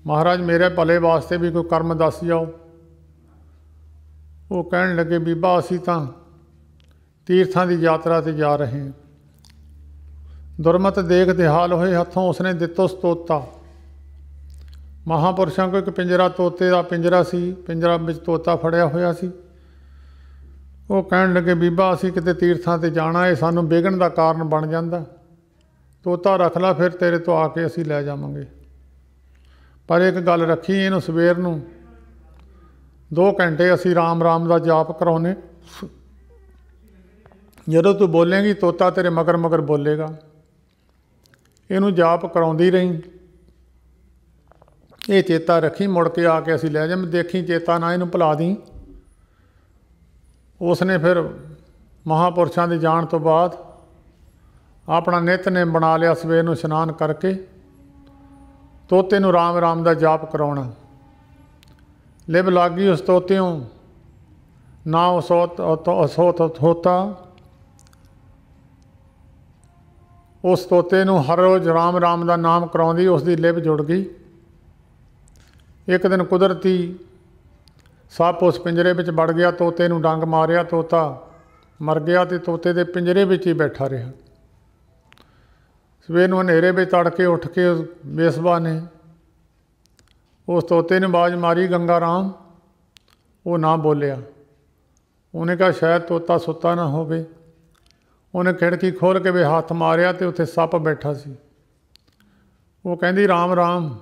ਮਹਾਰਾਜ ਮੇਰੇ ਭਲੇ ਵਾਸਤੇ ਵੀ ਕੋਈ ਕਰਮ ਦੱਸ ਜਾਓ। ਉਹ ਕਹਿਣ ਲੱਗੇ, ਬੀਬਾ ਅਸੀਂ ਤਾਂ ਤੀਰਥਾਂ ਦੀ ਯਾਤਰਾ 'ਤੇ ਜਾ ਰਹੇ ਹਾਂ। ਦੁਰਮਤ ਦੇਖ ਦਿਹਾਲ ਹੋਏ ਹੱਥੋਂ ਉਸਨੇ ਦਿੱਤੋ ਤੋਤਾ। ਮਹਾਂਪੁਰਸ਼ਾਂ ਕੋਲ ਇੱਕ ਪਿੰਜਰਾ, ਤੋਤੇ ਦਾ ਪਿੰਜਰਾ ਸੀ, ਪਿੰਜਰਾ ਵਿੱਚ ਤੋਤਾ ਫੜਿਆ ਹੋਇਆ ਸੀ। ਉਹ ਕਹਿਣ ਲੱਗੇ, ਬੀਬਾ ਅਸੀਂ ਕਿਤੇ ਤੀਰਥਾਂ 'ਤੇ ਜਾਣਾ, ਇਹ ਸਾਨੂੰ ਵਿਘਨ ਦਾ ਕਾਰਨ ਬਣ ਜਾਂਦਾ, ਤੋਤਾ ਰੱਖ ਲਾ, ਫਿਰ ਤੇਰੇ ਤੋਂ ਆ ਕੇ ਅਸੀਂ ਲੈ ਜਾਵਾਂਗੇ। ਪਰ ਇੱਕ ਗੱਲ ਰੱਖੀ, ਇਹਨੂੰ ਸਵੇਰ ਨੂੰ 2 ਘੰਟੇ ਅਸੀਂ ਰਾਮ ਰਾਮ ਦਾ ਜਾਪ ਕਰਾਉਨੇ, ਜਦੋਂ ਤੂੰ ਬੋਲੇਂਗੀ ਤੋਤਾ ਤੇਰੇ ਮਗਰ ਮਗਰ ਬੋਲੇਗਾ, ਇਹਨੂੰ ਜਾਪ ਕਰਾਉਂਦੀ ਰਹੀ, ਇਹ ਚੇਤਾ ਰੱਖੀ, ਮੁੜ ਕੇ ਆ ਕੇ ਅਸੀਂ ਲੈ ਜਾਵਾਂ, ਦੇਖੀ ਚੇਤਾ ਨਾ ਇਹਨੂੰ ਭੁਲਾ ਦੀ। ਉਸਨੇ ਫਿਰ ਮਹਾਂਪੁਰਸ਼ਾਂ ਦੇ ਜਾਣ ਤੋਂ ਬਾਅਦ ਆਪਣਾ ਨਿਤਨੇਮ ਬਣਾ ਲਿਆ, ਸਵੇਰ ਨੂੰ ਇਸ਼ਨਾਨ ਕਰਕੇ ਤੋਤੇ ਨੂੰ ਰਾਮ ਰਾਮ ਦਾ ਜਾਪ ਕਰਾਉਣਾ। ਲਿਵ ਲੱਗੀ ਉਸ ਤੋਤਿਓਂ ਨਾ ਅਸੋਤ ਹੋਤਾ, ਉਸ ਤੋਤੇ ਨੂੰ ਹਰ ਰੋਜ਼ ਰਾਮ ਰਾਮ ਦਾ ਨਾਮ ਕਰਾਉਂਦੀ, ਉਸ ਦੀ ਲਿਵ ਜੁੜ ਗਈ। ਇੱਕ ਦਿਨ ਕੁਦਰਤੀ ਸੱਪ ਉਸ ਪਿੰਜਰੇ ਵਿੱਚ ਵੜ ਗਿਆ, ਤੋਤੇ ਨੂੰ ਡੰਗ ਮਾਰਿਆ, ਤੋਤਾ ਮਰ ਗਿਆ ਅਤੇ ਤੋਤੇ ਦੇ ਪਿੰਜਰੇ ਵਿੱਚ ਹੀ ਬੈਠਾ ਰਿਹਾ। ਸਵੇਰ ਨੂੰ ਹਨੇਰੇ ਵਿੱਚ ਤੜਕੇ ਉੱਠ ਕੇ ਬੇਸਬਾ ਨੇ ਉਸ ਤੋਤੇ ਨੂੰ ਆਵਾਜ਼ ਮਾਰੀ, ਗੰਗਾ ਰਾਮ। ਉਹ ਨਾ ਬੋਲਿਆ। ਉਹਨੇ ਕਿਹਾ ਸ਼ਾਇਦ ਤੋਤਾ ਸੁੱਤਾ ਨਾ ਹੋਵੇ। ਉਹਨੇ ਖਿੜਕੀ ਖੋਲ੍ਹ ਕੇ ਵੀ ਹੱਥ ਮਾਰਿਆ ਅਤੇ ਉੱਥੇ ਸੱਪ ਬੈਠਾ ਸੀ। ਉਹ ਕਹਿੰਦੀ ਰਾਮ ਰਾਮ।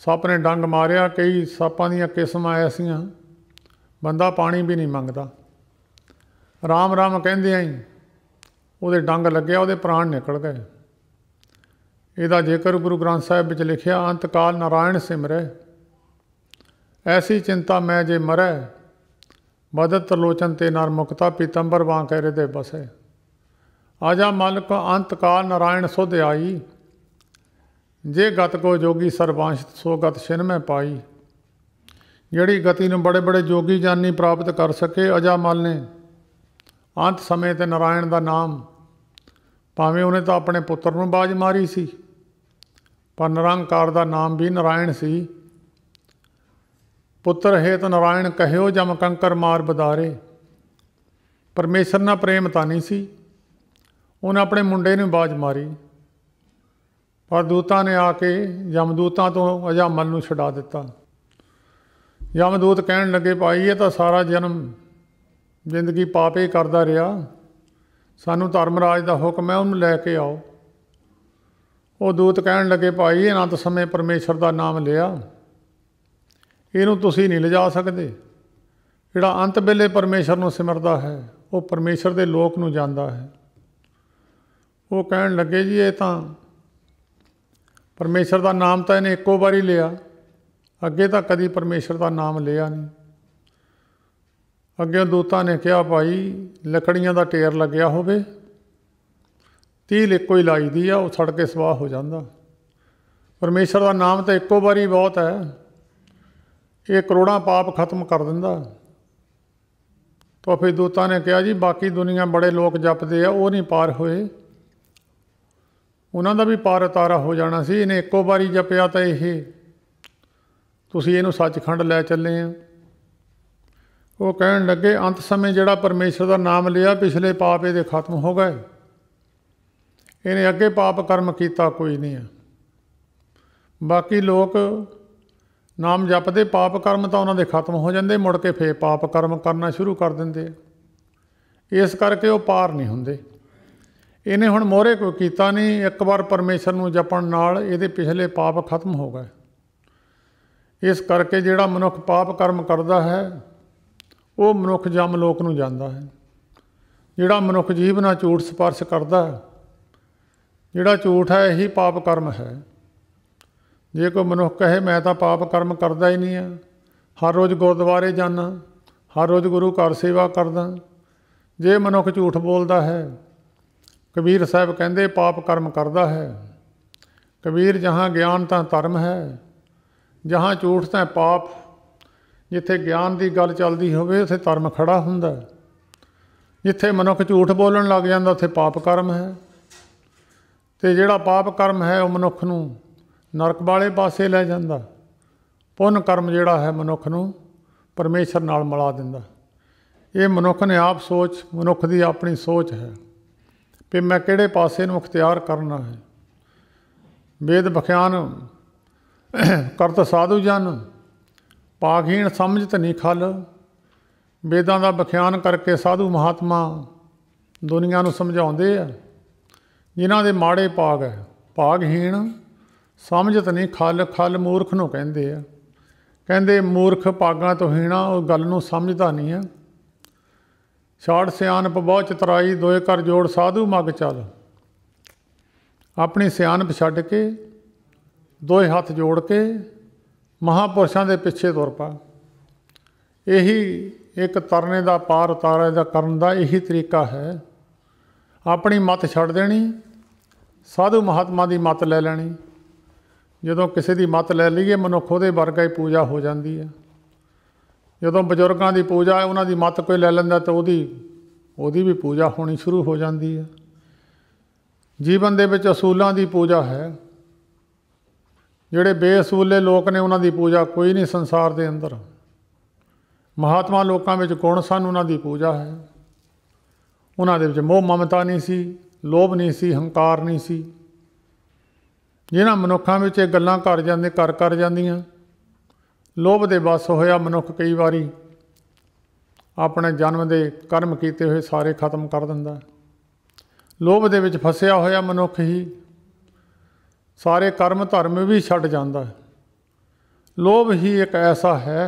ਸੱਪ ਨੇ ਡੰਗ ਮਾਰਿਆ। ਕਈ ਸੱਪਾਂ ਦੀਆਂ ਕਿਸਮਾਂ ਐਸੀਆਂ, ਬੰਦਾ ਪਾਣੀ ਵੀ ਨਹੀਂ ਮੰਗਦਾ। ਰਾਮ ਰਾਮ ਕਹਿੰਦਿਆਂ ਹੀ ਉਹਦੇ ਡੰਗ ਲੱਗਿਆ, ਉਹਦੇ ਪ੍ਰਾਣ ਨਿਕਲ ਗਏ। ਇਹਦਾ ਜ਼ਿਕਰ ਗੁਰੂ ਗ੍ਰੰਥ ਸਾਹਿਬ ਵਿੱਚ ਲਿਖਿਆ, ਅੰਤ ਕਾਲ ਨਾਰਾਇਣ ਸਿਮਰੈ, ਐਸੀ ਚਿੰਤਾ ਮੈਂ ਜੇ ਮਰੈ, ਬਦਤ ਤਰਲੋਚਨ ਤੇ ਨਰ ਮੁਕਤਾ, ਪੀਤੰਬਰ ਵਾਂ ਕਹਿ ਹਿਰਦੇ ਬਸੈ। ਆਜਾ ਮਲਕ ਅੰਤ ਕਾਲ ਨਾਰਾਇਣ ਸੁਧ ਆਈ, ਜੇ ਗਤ ਕੋ ਜੋਗੀ ਸਰਵਾਂਸ਼ ਸੋ ਗਤ ਛਿਨ ਮੈਂ ਪਾਈ। ਜਿਹੜੀ ਗਤੀ ਨੂੰ ਬੜੇ ਬੜੇ ਜੋਗੀ ਜਾਨੀ ਪ੍ਰਾਪਤ ਕਰ ਸਕੇ, ਅਜਾਮਲ ਨੇ ਅੰਤ ਸਮੇਂ 'ਤੇ ਨਾਰਾਇਣ ਦਾ ਨਾਮ, ਭਾਵੇਂ ਉਹਨੇ ਤਾਂ ਆਪਣੇ ਪੁੱਤਰ ਨੂੰ ਬਾਜ਼ ਮਾਰੀ ਸੀ, ਪਰ ਨਿਰੰਕਾਰ ਦਾ ਨਾਮ ਵੀ ਨਾਰਾਇਣ ਸੀ। ਪੁੱਤਰ ਹੇਤ ਨਾਰਾਇਣ ਕਹਿਓ, ਜਮ ਕੰਕਰ ਮਾਰ ਬਦਾਰੇ। ਪਰਮੇਸ਼ਰ ਨਾਲ ਪ੍ਰੇਮ ਤਾਂ ਨਹੀਂ ਸੀ, ਉਹਨੇ ਆਪਣੇ ਮੁੰਡੇ ਨੂੰ ਬਾਜ਼ ਮਾਰੀ, ਪਰ ਦੂਤਾਂ ਨੇ ਆ ਕੇ ਯਮਦੂਤਾਂ ਤੋਂ ਅਜਾਮਲ ਨੂੰ ਛੁਡਾ ਦਿੱਤਾ। ਯਮਦੂਤ ਕਹਿਣ ਲੱਗੇ, ਭਾਈ ਇਹ ਤਾਂ ਸਾਰਾ ਜਨਮ ਜ਼ਿੰਦਗੀ ਪਾਪੇ ਕਰਦਾ ਰਿਹਾ, ਸਾਨੂੰ ਧਰਮਰਾਜ ਦਾ ਹੁਕਮ ਹੈ, ਉਹਨੂੰ ਲੈ ਕੇ ਆਓ। ਉਹ ਦੂਤ ਕਹਿਣ ਲੱਗੇ, ਭਾਈ ਇਹ ਅਨੰਤ ਸਮੇਂ ਪਰਮੇਸ਼ਰ ਦਾ ਨਾਮ ਲਿਆ, ਇਹਨੂੰ ਤੁਸੀਂ ਨਹੀਂ ਲਿਜਾ ਸਕਦੇ। ਜਿਹੜਾ ਅੰਤ ਵੇਲੇ ਪਰਮੇਸ਼ਰ ਨੂੰ ਸਿਮਰਦਾ ਹੈ, ਉਹ ਪਰਮੇਸ਼ਰ ਦੇ ਲੋਕ ਨੂੰ ਜਾਂਦਾ ਹੈ। ਉਹ ਕਹਿਣ ਲੱਗੇ, ਜੀ ਇਹ ਤਾਂ ਪਰਮੇਸ਼ਰ ਦਾ ਨਾਮ ਤਾਂ ਇਹਨੇ ਇੱਕੋ ਵਾਰੀ ਲਿਆ, ਅੱਗੇ ਤਾਂ ਕਦੀ ਪਰਮੇਸ਼ਰ ਦਾ ਨਾਮ ਲਿਆ ਨਹੀਂ। ਅੱਗੇ ਦੂਤਾਂ ਨੇ ਕਿਹਾ, ਭਾਈ ਲੱਕੜੀਆਂ ਦਾ ਢੇਰ ਲੱਗਿਆ ਹੋਵੇ, ਤੀਲ ਇੱਕੋ ਹੀ ਲਾਈ ਦੀ ਆ, ਉਹ ਸੜ ਕੇ ਸਵਾਹ ਹੋ ਜਾਂਦਾ। ਪਰਮੇਸ਼ਰ ਦਾ ਨਾਮ ਤਾਂ ਇੱਕੋ ਵਾਰੀ ਬਹੁਤ ਹੈ, ਇਹ ਕਰੋੜਾਂ ਪਾਪ ਖਤਮ ਕਰ ਦਿੰਦਾ। ਤਾਂ ਫਿਰ ਦੂਤਾਂ ਨੇ ਕਿਹਾ, ਜੀ ਬਾਕੀ ਦੁਨੀਆ ਬੜੇ ਲੋਕ ਜਪਦੇ ਆ, ਉਹ ਨਹੀਂ ਪਾਰ ਹੋਏ, ਉਹਨਾਂ ਦਾ ਵੀ ਪਾਰ ਉਤਾਰਾ ਹੋ ਜਾਣਾ ਸੀ। ਇਹਨੇ ਇੱਕੋ ਵਾਰੀ ਜਪਿਆ ਤਾਂ ਇਹ ਤੁਸੀਂ ਇਹਨੂੰ ਸੱਚਖੰਡ ਲੈ ਚੱਲੇ ਆ। ਉਹ ਕਹਿਣ ਲੱਗੇ, ਅੰਤ ਸਮੇਂ ਜਿਹੜਾ ਪਰਮੇਸ਼ਰ ਦਾ ਨਾਮ ਲਿਆ, ਪਿਛਲੇ ਪਾਪ ਇਹਦੇ ਖਤਮ ਹੋ ਗਏ, ਇਹਨੇ ਅੱਗੇ ਪਾਪ ਕਰਮ ਕੀਤਾ ਕੋਈ ਨਹੀਂ ਆ। ਬਾਕੀ ਲੋਕ ਨਾਮ ਜਪਦੇ, ਪਾਪ ਕਰਮ ਤਾਂ ਉਹਨਾਂ ਦੇ ਖਤਮ ਹੋ ਜਾਂਦੇ, ਮੁੜ ਕੇ ਫੇਰ ਪਾਪ ਕਰਮ ਕਰਨਾ ਸ਼ੁਰੂ ਕਰ ਦਿੰਦੇ ਆ। ਇਸ ਕਰਕੇ ਉਹ ਪਾਰ ਨਹੀਂ ਹੁੰਦੇ। ਇਹਨੇ ਹੁਣ ਮੋਹਰੇ ਕੋਈ ਕੀਤਾ ਨਹੀਂ, ਇੱਕ ਵਾਰ ਪਰਮੇਸ਼ਰ ਨੂੰ ਜਪਣ ਨਾਲ ਇਹਦੇ ਪਿਛਲੇ ਪਾਪ ਖਤਮ ਹੋ ਗਏ। ਇਸ ਕਰਕੇ ਜਿਹੜਾ ਮਨੁੱਖ ਪਾਪ ਕਰਮ ਕਰਦਾ ਹੈ, ਉਹ ਮਨੁੱਖ ਜਮ ਲੋਕ ਨੂੰ ਜਾਂਦਾ ਹੈ। ਜਿਹੜਾ ਮਨੁੱਖ ਜੀਭ ਨਾਲ ਝੂਠ ਸਪਰਸ਼ ਕਰਦਾ, ਜਿਹੜਾ ਝੂਠ ਹੈ ਇਹੀ ਪਾਪ ਕਰਮ ਹੈ। ਜੇ ਕੋਈ ਮਨੁੱਖ ਕਹੇ ਮੈਂ ਤਾਂ ਪਾਪ ਕਰਮ ਕਰਦਾ ਹੀ ਨਹੀਂ ਆ, ਹਰ ਰੋਜ਼ ਗੁਰਦੁਆਰੇ ਜਾਂਦਾ, ਹਰ ਰੋਜ਼ ਗੁਰੂ ਘਰ ਸੇਵਾ ਕਰਦਾ, ਜੇ ਮਨੁੱਖ ਝੂਠ ਬੋਲਦਾ ਹੈ, ਕਬੀਰ ਸਾਹਿਬ ਕਹਿੰਦੇ ਪਾਪ ਕਰਮ ਕਰਦਾ ਹੈ। ਕਬੀਰ ਜਹਾਂ ਗਿਆਨ ਤਾਂ ਧਰਮ ਹੈ, जहाँ झूठ तैं पाप, जिथे ज्ञान की गल चलती होवे उत्थे धर्म खड़ा हुंदा। जिथे मनुख झूठ बोलण लग जांदा उत्थे पाप कर्म है, ते जिहड़ा पाप कर्म है वह मनुख नूं नरक वाले पासे लै जांदा। पुण्य कर्म जिहड़ा है मनुख नूं परमेश्वर नाल मिला दिंदा। ये मनुख ने आप सोच, मनुख की अपनी सोच है कि मैं किहड़े पासे नूं अख्तियार करना है। वेद बख्यान करत साधु जन, पाखीण समझत नहीं खल। वेदां दा बख्यान करके साधु महात्मा दुनिया नूं समझाउंदे आ, जिन्हां दे माड़े भाग है। भागहीण समझत नहीं खल, खल मूर्ख नूं कहिंदे आ। कहंदे मूर्ख भागां तो हीणा, उस गल नूं समझदा नहीं है। छाड़ सियाणप बहुत चतराई, दोए कर जोड़ साधु मग चल। अपनी सियाणप छड्ड के दोए हथ जोड़ के महापुरुषां दे पिछे तुर पा। यही एक तरने का पार उतारे का करन का यही तरीका है। अपनी मत छड्ड देनी, साधु महात्मा की मत ले लैनी। जदों किसी की मत ले लीए मनुख उहदे वर्गा ही पूजा हो जाती है। जदों बजुर्गों की पूजा है उन्हों की मत कोई ले लैंदा तो उहदी भी पूजा होनी शुरू हो जाती है। जीवन दे विच असूलों की पूजा है। जिहड़े बेअसूले लोग ने उन्हां दी पूजा कोई नहीं संसार के अंदर। महात्मा लोगों में गुण सन, उन्हां दी पूजा है। उन्हां दे विच मोह ममता नहीं सी, लोभ नहीं सी, हंकार नहीं सी। जिन्हां मनुखां विच ये गल्लां कर जांदियां, लोभ दे बस होया मनुख कई वारी अपने जन्म के कर्म कीते हुए सारे खत्म कर दिंदा। लोभ दे विच फसिया होया मनुख ही सारे कर्म धर्म भी छड्ड जांदा है। लोभ ही एक ऐसा है,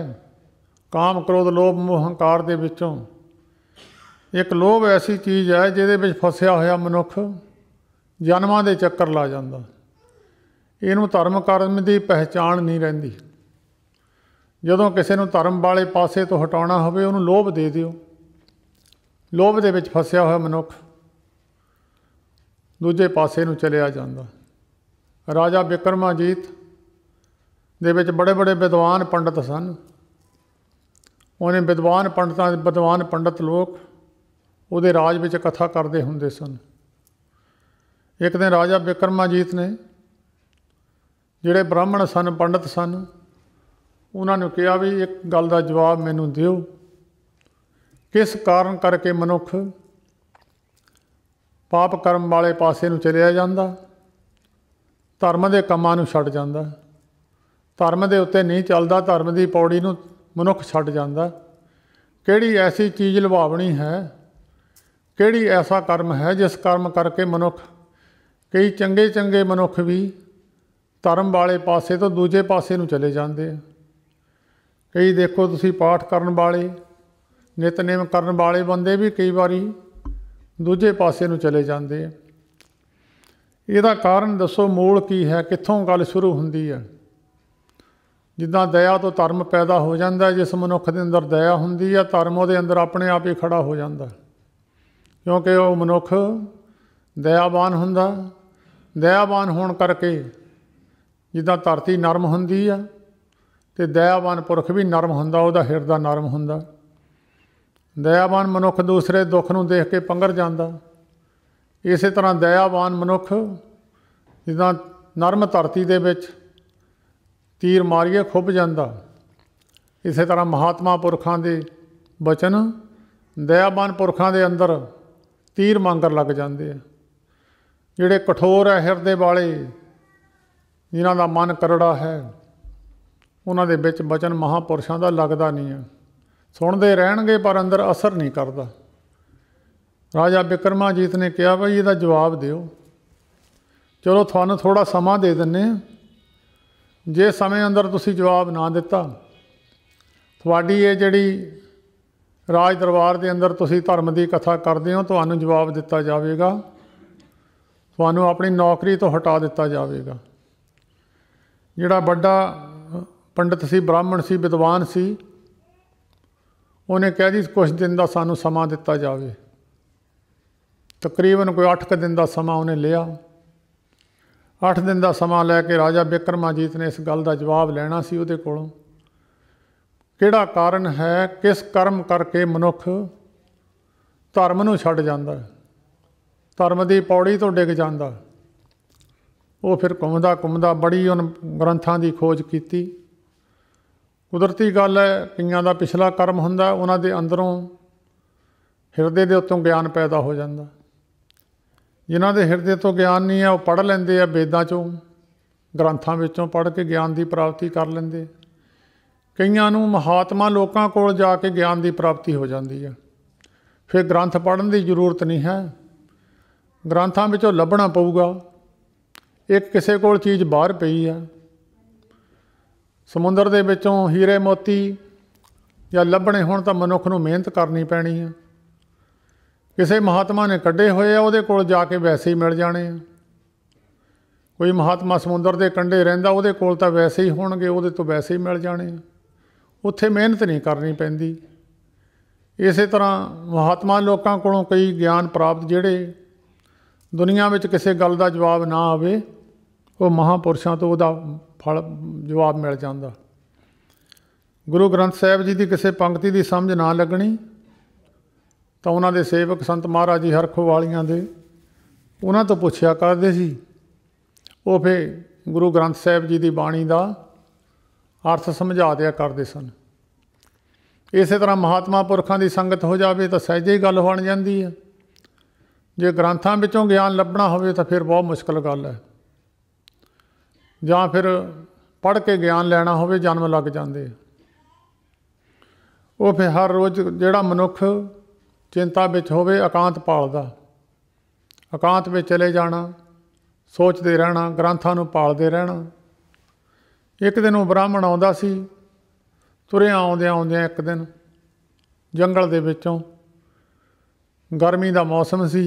काम क्रोध लोभ मोह हंकार दे विचों एक लोभ ऐसी चीज़ है जिहदे विच फसिया होया मनुख जन्मां दे चक्कर ला जांदा। इहनूं धर्म कर्म की पहचान नहीं रहिंदी। जदों किसी नूं धर्म वाले पासे तो हटाउणा होवे उहनूं लोभ दे दिओ। लोभ दे विच फसिया होया मनुख दूजे पासे नूं चलिया जांदा। राजा विक्रमाजीत दे विच बड़े बड़े विद्वान पंडित सन। उन्हें विद्वान पंडित लोग उहदे राज विच कथा करते हुंदे सन। एक दिन राजा विक्रमाजीत ने जिहड़े ब्राह्मण सन पंडित सन उन्होंने कहा भी एक गल का जवाब मैनूं दिओ, किस कारण करके मनुख पाप कर्म वाले पासे नूं चलिया जांदा, धर्म के कामां नूं छड्ड जांदा, धर्म के उत्ते नहीं चलदा, धर्म की पौड़ी नूं मनुख छड्ड जांदा। किहड़ी ऐसी चीज़ लुभावनी है, किहड़ी ऐसा कर्म है जिस कर्म करके मनुख कई चंगे चंगे मनुख भी धर्म वाले पासे तो दूजे पासे नूं चले जाते हैं। कई देखो तुसी पाठ करन वाले नितनेम करन वाले बंदे भी कई बारी दूजे पासे नूं चले जाते हैं। इहदा कारण दसो मूल की है, कित्थों गल शुरू हुंदी है। जिद्दां दया तो धर्म पैदा हो जाता है, जिस मनुख के अंदर दया हुंदी है धर्म उहदे अंदर अपने आप ही खड़ा हो जाता है, क्योंकि वह मनुख दयावान हुंदा। दयावान होण करके जिद्दां धरती नरम हुंदी है तो दयावान पुरख भी नरम हुंदा, उहदा हिरदा नरम हुंदा। दयावान मनुख दूसरे दुख नूं देख के पंघर जांदा। इस तरह दयावान मनुख जिद्दां नरम धरती दे विच तीर मारीए खुभ जांदा, इस तरह महात्मा पुरखां दे बचन दयावान पुरखां दे अंदर तीर मांगर लग जाते हैं। जिहड़े कठोर है हिरदे वाले, जिन्हां दा मन करड़ा है, उन्हां दे विच बचन महापुरुषां दा लगदा नहीं है। सुणदे रहणगे पर अंदर असर नहीं करता। राजा विक्रमाजीत ने कहा भाई इहदा जवाब दिओ। चलो तुहानूं थोड़ा समा दे दिंने, जे समय अंदर तुसीं जवाब ना दिता तुहाडी ये जिहड़ी राज दरबार के अंदर तुसीं धर्म की कथा करते हो तुहानूं जवाब दिता जाएगा, तुहानूं अपनी नौकरी तो हटा दिता जाएगा। जिहड़ा बड़ा पंडित सी, ब्राह्मण सी, विद्वान सी, उन्हें कहा जी कुछ दिन का सानूं समा दिता जाए। तकरीबन कोई 8 दिन का समा उन्हें लिया। 8 दिन का समा लैके राजा बिक्रमाजीत ने इस गल का जवाब लेना सी उहदे कोलों। किहड़ा कारण है, किस कर्म करके मनुख धर्म नूं छड्ड जांदा, धर्म की पौड़ी तो डिग जांदा। वो फिर घुमदा घुमदा बड़ी उन ग्रंथां की खोज की। कुदरती गल है, कईयां दा पिछला कर्म हुंदा, उन्हां दे अंदरों हिरदे दे उत्तों ज्ञान पैदा हो जाता। जिन्हां दे हिरदे तो ज्ञान नहीं है, वो पढ़ लेंदे आ, वेदां चों ग्रंथां विचों पढ़ के ज्ञान की प्राप्ति कर लेंदे। कईयां नूं महात्मा लोकां कोल जाके ज्ञान की प्राप्ति हो जाती है। फिर ग्रंथ पढ़न की जरूरत नहीं है, ग्रंथां विचों लभना पऊगा। एक किसी कोल चीज़ बाहर पई है, समुंदर दे विचों हीरे मोती या लभणे होण तां मनुख नूं मेहनत करनी पैनी है। किसी महात्मा ने कढ़े होए उहदे कोल जाके वैसे ही मिल जाने। कोई महात्मा समुंदर के कंढे रहिंदा, उहदे कोल तां वैसे ही होणगे, उहदे तो वैसे ही मिल जाने। उत्थे मेहनत नहीं करनी पैंदी। इस तरह महात्मा लोगों कोलों कई ज्ञान प्राप्त जिहड़े दुनिया में किसी गल का जवाब ना आवे, वो महापुरुषों तो उहदा फल जवाब मिल जाता। गुरु ग्रंथ साहिब जी की किसी पंक्ति की समझ ना लगनी तो उन्होंने सेवक संत महाराज जी हरखों वालियां दे उन्होंने तो पुछया करते सी। वो फिर गुरु ग्रंथ साहिब जी की बाणी का अर्थ समझा दिया करते सन। इस तरह महात्मा पुरखों की संगत हो जाए तो सहजे ही गल बन जाती है। जे ग्रंथों विचों ज्ञान लभना हो तो फिर बहुत मुश्किल गल है, जां फिर पढ़ के ज्ञान लेना हो जन्म लग जाते। वो फिर हर रोज़ जिहड़ा मनुख चिंता विच होवे एकांत पालदा, एकांत में चले जाना, सोचते रहना, ग्रंथां नूं पालदे रहना। एक दिन वो ब्राह्मण आउंदा सी, तुरिया आउंदियां आउंदियां एक दिन जंगल दे विचों गर्मी का मौसम सी,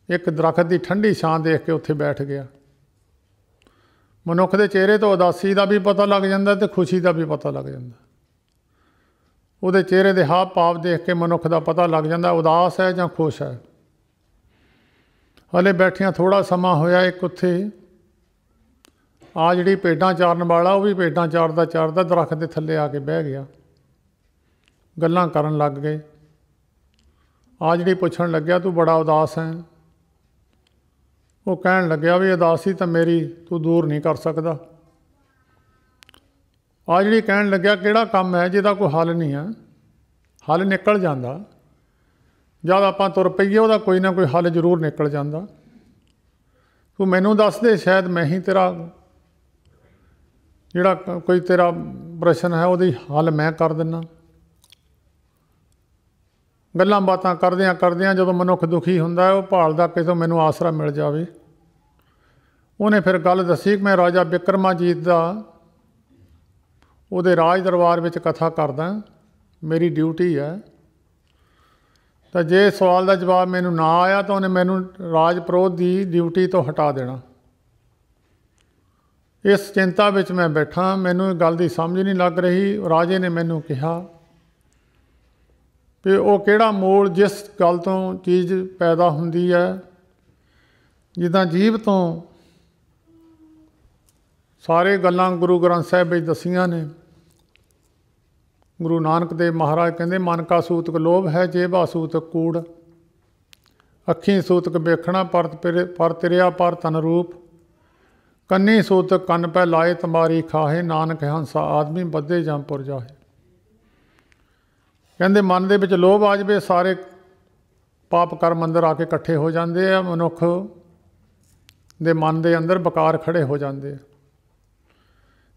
एक दरख्त की ठंडी छां देख के उत्थे बैठ गया। मनुख के चेहरे तो उदासी का भी पता लग जाता तो खुशी का भी पता लग जाता। उहदे चेहरे के हाव भाव देख के मनुख का पता लग जाता उदास है जां खुश है। हले बैठिया थोड़ा समा होया, एक उत्थे आ जिहड़ी भेडां चारन वाला वो भी भेडां चारदा चारदा दरख्त के थल्ले आके बह गया। गल्लां करन लग गए। आ जिहड़ी पुछण लग्या तू बड़ा उदास है। वो कहन लग्या भी उदासी तो मेरी तू दूर नहीं कर सकदा। आ जिहड़ी कहन लग्या किहड़ा काम है जिहदा कोई हल नहीं है, हल निकल जाता। जद आपां तुर पईए उहदा कोई ना कोई हल जरूर निकल जाता। तू मैनू दस दे, शायद मैं ही तेरा जिहड़ा कोई तेरा प्रश्न है उहदी हल मैं कर दिना। गल्लां बातां करदियां करदियां जदों मनुख दुखी हुंदा है, वो भालदा कितों मैनू आसरा मिल जावे। उहने फिर गल दसी कि मैं राजा बिक्रमाजीत दा उहदे राज दरबार विच कथा करदा, मेरी ड्यूटी है। तो जे सवाल का जवाब मैनू ना आया तो उन्हें मैनू राज प्रोध की ड्यूटी तो हटा देना। इस चिंता विच मैं बैठा, मैनू गल की समझ नहीं लग रही। राजे ने मैनू कहा कि वो किहड़ा मूल जिस गल तो चीज़ पैदा हुंदी है, जिद्दां जीव तो सारे गल्लां गुरु ग्रंथ साहिब विच दसियां ने। गुरु नानक देव महाराज कहते मन का सूतक लोभ है, जेबा सूतक कूड़, अखी सूतक वेखना पर तिरिया पर तन रूप, कन्नी सूतक कन पै लाए तंबारी खाहे, नानक हंसा आदमी बद्धे जमपुर जाहे। कहते मन दे विच लोभ आ जाए, सारे पाप कर्म अंदर आके इकट्ठे हो जाते हैं। मनुख दे मन दे अंदर बकार खड़े हो जाते हैं।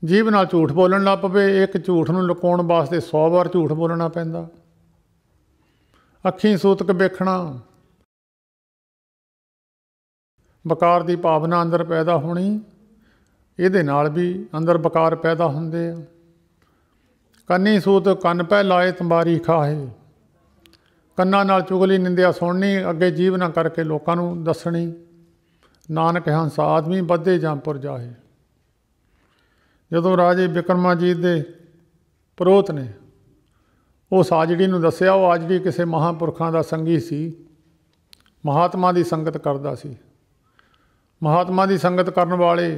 जीभ नाल झूठ बोलन लग पवे, एक झूठ नूं लुकाउण वास्ते 100 बार झूठ बोलना पैंदा। अखीं सूतक वेखना, बकार की भावना अंदर पैदा होनी, इहदे नाल भी अंदर बकार पैदा हुंदे आ। कन्नी सूत कन पै लाए तंबारी खाहे, कन्ना नाल चुगली निंदिया सुननी, अगे जीव ना करके लोकां नूं दसणी, नानक हंसा आदमी बद्धे जमपुर जाहे। जदों राजे बिक्रमाजीत दे प्रोत ने उस आजड़ी नूं दस्सिया, वो आजड़ी किसी महापुरखां दा संगी सी, महात्मा की संगत करदा सी। महात्मा की संगत करन वाले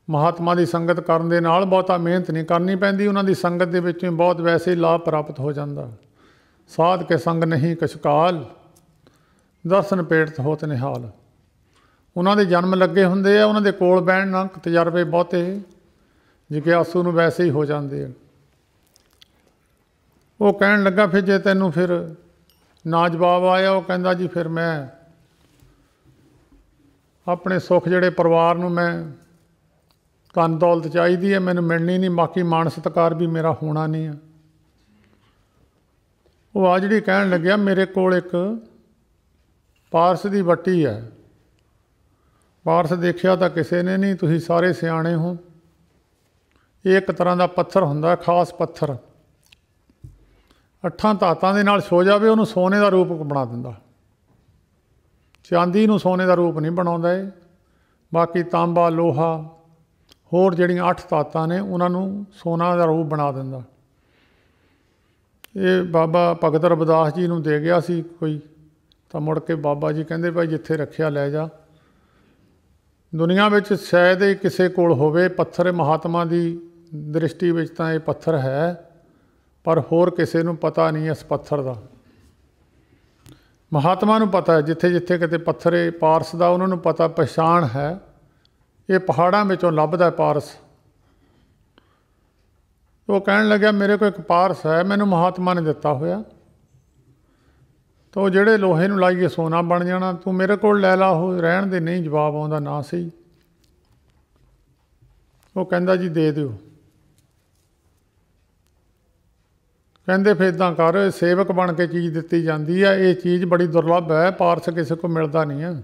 महात्मा की संगत करन दे नाल बहुता मेहनत नहीं करनी पैंदी, उन्हां दी संगत दे विचों बहुत वैसे ही लाभ प्राप्त हो जाता। साध के संग नहीं कछकाल, दर्शन पेटत होत निहाल। उन्हां दे जन्म लगे हुंदे आ, उन्हां दे कोल बहण ना तजर्बे बहुते जिज्ञासू नूं वैसे ही हो जाते हैं। वो कहण लगा फिर जे तैनूं फिर ना जवाब आया, वो कहंदा जी फिर मैं अपने सुख जिहड़े परिवार नूं मैं धन दौलत चाहिदी है, मैनूं मिलनी नहीं, बाकी मान सत्कार भी मेरा होना नहीं है। वो आ जिहड़ी कहण लग्या मेरे कोल एक पारस की वट्टी है। पारस देखिया तो किसी ने नहीं, तुसीं सारे सियाणे हो। ये एक तरह का पत्थर हुंदा, खास पत्थर, 8 धातां दे नाल छो जावे उहनूं सोने का रूप बना दिंदा। चांदी नूं सोने का रूप नहीं बनाउंदा ये, बाकी तांबा लोहा होर जिहड़ियां 8 धातां ने उन्हां नूं सोना का रूप बना दिंदा। ये बाबा भगत रविदास जी नूं दे गया सी कोई, तो मुड़ के बाबा जी कहंदे भाई जिथे रखिया लै जा। दुनिया में शायद ही किसी कोल होवे पत्थर, महात्मा की दृष्टि में तो ये पत्थर है, पर होर किसी नूं पता नहीं इस पत्थर का। महात्मा नूं पता है, जिथे जिथे किते पत्थर है पारस का, उन्होंने पता पहचान है। ये पहाड़ों विचों लभदा पारस। वो कहण लग्या मेरे को एक पारस है, मैनूं महात्मा ने दिता होया, तो जिहड़े लोहे नूं लाइए सोना बन जाना, तू मेरे को लै ला। हो रहण दे, नहीं जवाब आउंदा ना सही। वो कहंदा जी दे दिओ। कहंदे फिर इदां कर, सेवक बन के चीज़ दित्ती जाती है, ये चीज़ बड़ी दुर्लभ है, पारस किसी को मिलता नहीं है।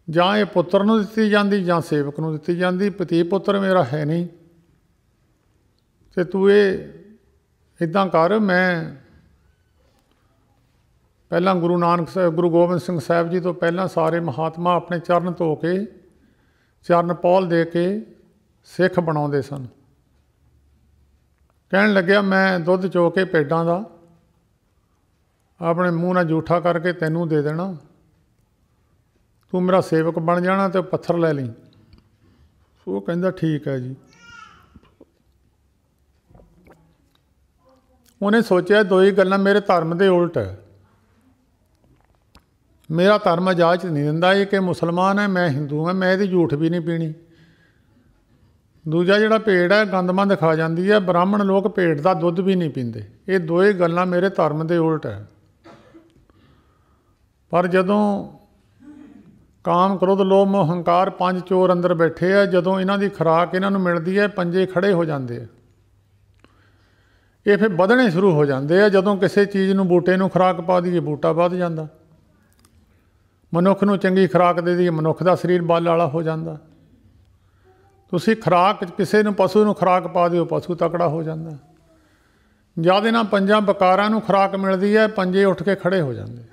जां ये पुत्र नूं दित्ती जांदी जां सेवक नूं दित्ती जांदी, पति पुत्र मेरा है नहीं। ते तू ये इदां कर, मैं पहला गुरु नानक साहब, गुरु गोबिंद सिंह साहब जी तो पहला सारे महात्मा अपने चरण धो के, चरण पौल दे के सिख बनाउंदे सन। कहण लग्या मैं दुध चो के भेडां दा अपने मूँह नाल जूठा करके तैनूं दे देना, तू मेरा सेवक बन जाना तो पत्थर लै लई। वो कहंदा ठीक है जी। उन्हें सोचा दो ही गल्लां मेरे धर्म दे उल्ट है। मेरा धर्म इजाजत नहीं दिंदा, ये कि मुसलमान है मैं हिंदू हाँ, मैं ये झूठ भी नहीं पीनी। दूजा जिहड़ा भेड़ है गंदमंद खा जाती है, ब्राह्मण लोग भेड़ का दुध भी नहीं पींदे। ये दो ही गल्लां मेरे धर्म के उल्ट है। पर जदों काम क्रोध लोभ मोह हंकार 5 चोर अंदर बैठे है, जदों इन्हां दी खुराक इन्हां नूं मिलदी है, पंजे खड़े हो जाते हैं। ये फिर वधने शुरू हो जाते हैं। जदों किसी चीज़ नूं बूटे नूं खुराक पा दईए, बूटा वध जाता। मनुख नूं चंगी खुराक दे दईए, मनुख का शरीर बल वाला हो जाता। तुसीं खुराक किसी नूं पशु नूं खुराक पा दिओ, पशु तकड़ा हो जाता। जद इन्हां 5 बकारां नूं खुराक मिलदी है, पंजे उठ के खड़े हो जाते।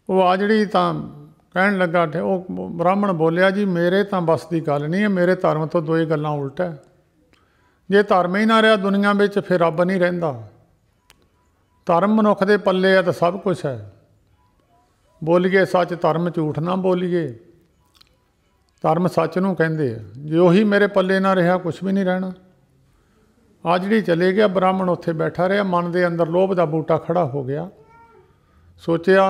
वो आ जिहड़ी तां कहण लगा, वो ब्राह्मण बोलिया जी मेरे तां बस की गल नहीं है, मेरे धर्म तो दो ही गल्लां उल्ट है। जे धर्म ही ना रहा दुनिया में फिर रब नहीं रहिंदा। धर्म मनुख दे पल्ले है तो सब कुछ है। बोलीए सच, धर्म झूठ ना बोलीए। धर्म सच नूं कहंदे आ। जे उही मेरे पल्ले ना रहा कुछ भी नहीं रहना। आ जिहड़ी चले गया ब्राह्मण उत्थे बैठा रहा, मन के अंदर लोभ का बूटा खड़ा हो गया। सोचिया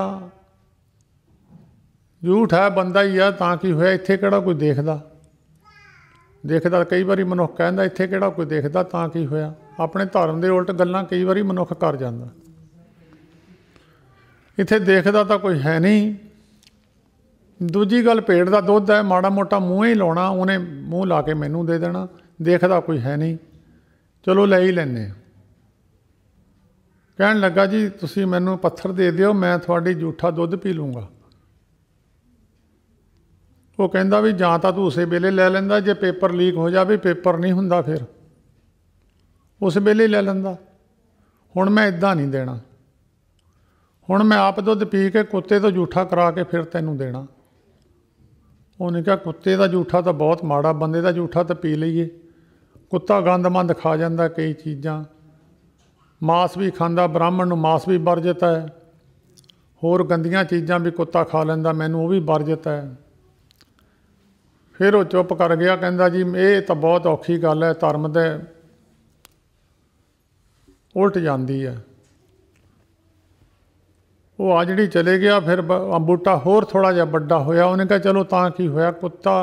झूठ है, बंदा ही है, तां की होया, इत्थे किहड़ा कोई देखदा। देखदा कई बारी मनुख कहंदा इत्थे किहड़ा कोई देखदा, तां की होया। अपने धर्म के उल्ट गल्लां कई बारी मनुख कर जांदा। इत्थे देखदा तो कोई है नहीं। दूजी गल भेड़ का दुध है, माड़ा मोटा मूँह ही लाउणा, उन्हें मूँह ला के मैनूं दे देना, देखदा कोई है नहीं, चलो ले ही लैने। कहण लगा जी तुसीं मैनूं पत्थर दे दिओ, मैं तुहाडी जूठा दुध पी लूँगा। वो कहंदा भी जां तां तूं उस वेले लै लैंदा, जे पेपर लीक हो जाए, पेपर नहीं हुंदा फिर उस वेले लै लैंदा। हुण मैं इदां नहीं देना, हुण मैं आप दुध पी के कुत्ते तो जूठा करा के फिर तैनूं देना। उन्हें कहा कुत्ते का जूठा तो बहुत माड़ा, बंदे का जूठा तो पी लीए। कुत्ता गंदमंद खा जाता कई चीज़ां, मांस भी खांदा, ब्राह्मण नूं मांस भी वर्जित है, होर गंदियां चीज़ां भी कुत्ता खा लैंदा, मैनूं वो भी वरजत है। फिर वो चुप कर गया, कहंदा जी ये तो बहुत औखी गल है, धर्म दे उल्ट जाती है। वो आ जी चले गया। फिर बूटा होर थोड़ा जिहा वड्डा होया, उन्हें कहा चलो तां की होया, कुत्ता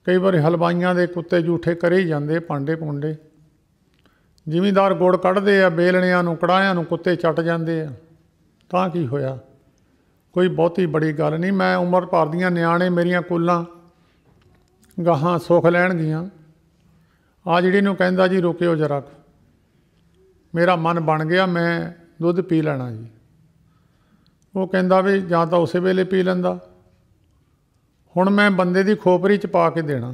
कई बार हलवाइयां दे कुत्ते जूठे करे ही जाते, भांडे भूंडे जिमींदार गुड़ कढ़दे आ, बेलणियां नूं कड़ाहियां नूं कुत्ते चट जाते आ, तां की होया, कोई बहुती बड़ी गल नहीं। मैं उम्र भर दियां न्याणे मेरियां कुल्लां गाहां सुख लैणगियां। आ जिहड़ी नूं कहंदा जी रुकिओ जरा, मेरा मन बन गया, मैं दुध पी लैणा जी। वो कहंदा भी जां तां उस वेले पी लैंदा, हुण मैं बंदे दी खोपरी च पा के देना।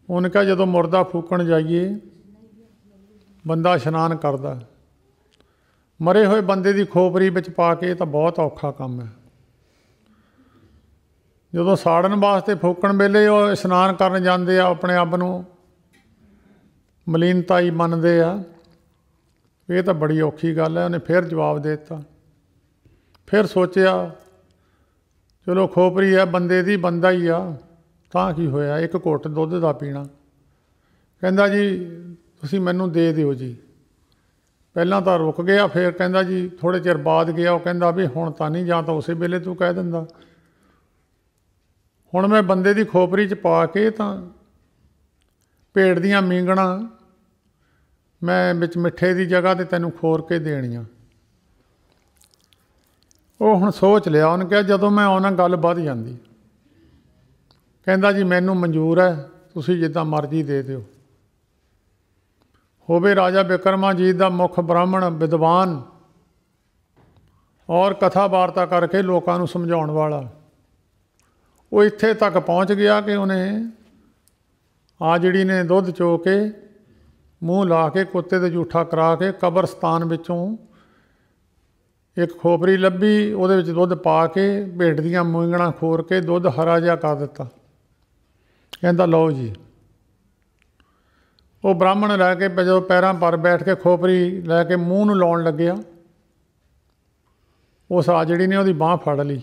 उन्हें कहा जदों मुर्दा फूकण जाइए बंदा इशनान करदा, मरे हुए बंदे दी खोपरी विच पा के तो बहुत औखा काम है। जदों साड़न वास्ते फूकण वेले वो इशनान करन जांदे आ, अपने आप नूं मलीनता ही मनदे आ, ये तो बड़ी औखी गल है। उन्हें फिर जवाब दे दिता। फिर सोचिया चलो खोपरी है बंदे दी, बंदा ही आ, तां की होया, एक घुट दुध दा पीना। कहंदा जी तुसीं मैनूं दे दिओ जी। पहलां तां रुक गया, फिर कहंदा जी थोड़े चिर बाद गया, वो कहंदा भी हुण तां नहीं, जां तां उस वेले तूं कह दिंदा, हुण मैं बंदे दी खोपरी च पा के तां भेड़ दियां मींगणां मैं विच मिठे दी जगह ते तैनूं खोर के देणियां। वो हुण सोच लिया, उन्हें कहा जदों मैं आउणा गल वध जांदी। कहंदा जी मैनूं मंजूर है, तुसीं जिद्दां मर्जी दे दिओ। होवे राजा विक्रमाजीत दा मुख ब्राह्मण विद्वान और कथा वार्ता करके लोकां नूं समझाउण वाला, वो इत्थे तक पहुँच गया कि उन्हें आ जिहड़ी ने दुध चो के मूँह ला के कुत्ते ते जूठा करा के कबरस्तान विचों एक खोपरी लभी, उहदे विच दुध पा के भेड़ दियां मूंगणां खोर के दुध हरा जिहा कर दिता। कहंदा लो जी। वो ब्राह्मण लैके जो पैरां पर बैठ के खोपरी लैके मूँह नूं लाउण लग्या, उस आ जिहड़ी ने उहदी बांह फड़ लई।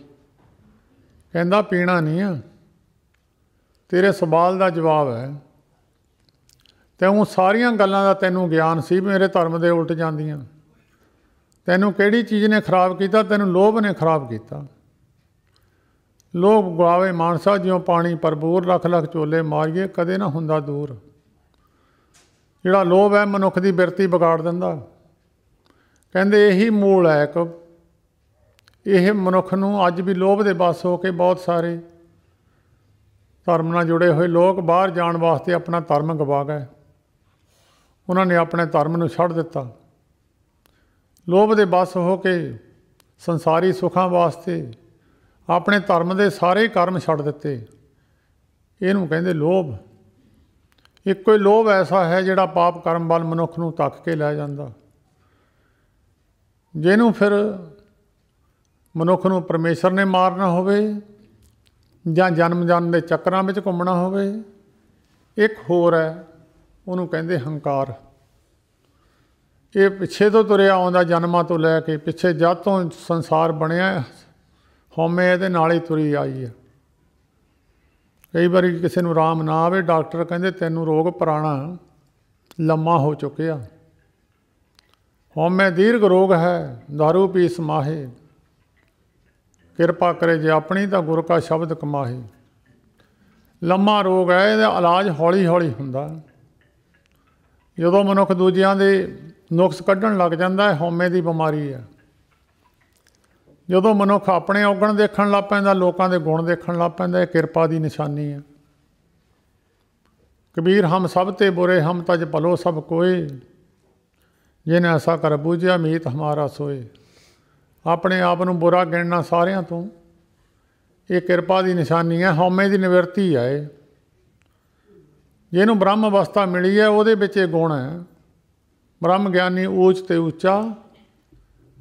कहंदा पीना नहीं आ, तेरे सवाल का जवाब है, तैनूं सारियां गल्लां दा तैनूं ज्ञान सी मेरे धर्म दे उल्ट जांदियां। तैनूं किहड़ी चीज़ ने खराब किया? तैनूं लोभ ने खराब किया। लोभ गवावे मानसा जिउं पानी भरपूर, लख लख चोले मारिए कदे ना हुंदा दूर। जिहड़ा लोभ है मनुख की बिरती बिगाड़ दिंदा। कहंदे यही मूल है एक, यह मनुख नूं अज भी लोभ दे बस हो के बहुत सारे धर्म नाल जुड़े हुए लोग बाहर जाण वास्ते अपना धर्म गवा गए। उन्होंने अपने धर्म नूं छड्ड दिता। लोभ दे बस हो के संसारी सुखां वास्ते अपने धर्म दे सारे कर्म छड्ड दिते। इहनूं कहंदे लोभ। इक्को ही लोभ ऐसा है जिहड़ा पाप कर्म वाल मनुख नूं धक्क के लै जांदा। जिहनूं फिर मनुख नूं परमेश्वर ने मारना होवे जां जन्म जन्म के चक्रां विच घुमना होवे, एक होर है, उहनूं कहंदे हंकार। ये पिछे तो तुरिया आउंदा, जन्मां तो लैके पिछे जद तो संसार बनिया हौमे इहदे नाल ही तुरी आई है। कई बार किसी नूं आराम ना आवे, डॉक्टर कहंदे तैनूं रोग पुराना लम्मा हो चुकिया, हौमे दीर्घ रोग है, दारू पी समाहे, किरपा करे जे अपनी तो गुर का शब्द कमाहे। लम्मा रोग है, इहदा इलाज हौली हौली हुंदा। जदों मनुख दूजियां दे नुक्स कढ़ण लग जांदा है, हौमे की बीमारी है। जदों मनुख अपने औगण देखण लग पैंदा, लोकां दे गुण देखण लग पैंदा, किरपा की निशानी है। कबीर हम सब ते बुरे, हम तज भलो सब कोय, जिन ऐसा कर बूझिया मीत हमारा सोए। अपने आप नूं बुरा गिणना सारियां तो ये किरपा की निशानी है, हौमे की निवृत्ति है। जिन्हों ब्रह्म अवस्था मिली है वो गुण है। ब्रह्म ज्ञानी ऊच ते ऊचा,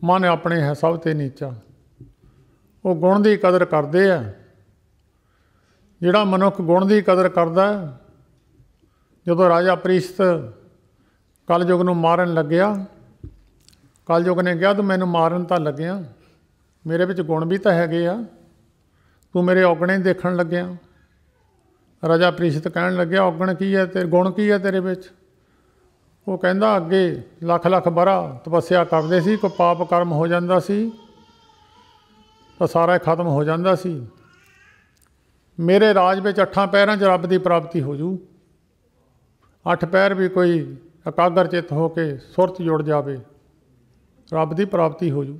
मन अपने है सब ते नीचा। वो गुण की कदर करते हैं। जिहड़ा मनुख गुण की कदर करता है, जदों राजा प्रीस्त कलयुग नूं मारन लग्या कलयुग ने कहा तू मैनू मारन तां लग्या, मेरे विच गुण भी तां हैगे आ, तू मेरे औगणे देखण लग्या। राजा प्रीशत कहण लग्या औगण की है ते गुण की है तेरे विच? वो कहंदा अगे लख लख बरा तपस्या करदे सी, कोई पाप कर्म हो जांदा सी तां सारा खत्म हो जांदा सी। मेरे राज विच 8 पैरां च रब की प्राप्ति हो जू। 8 पैर भी कोई एकागर चित हो के सुरत जुड़ जाए, रब की प्राप्ति हो जू।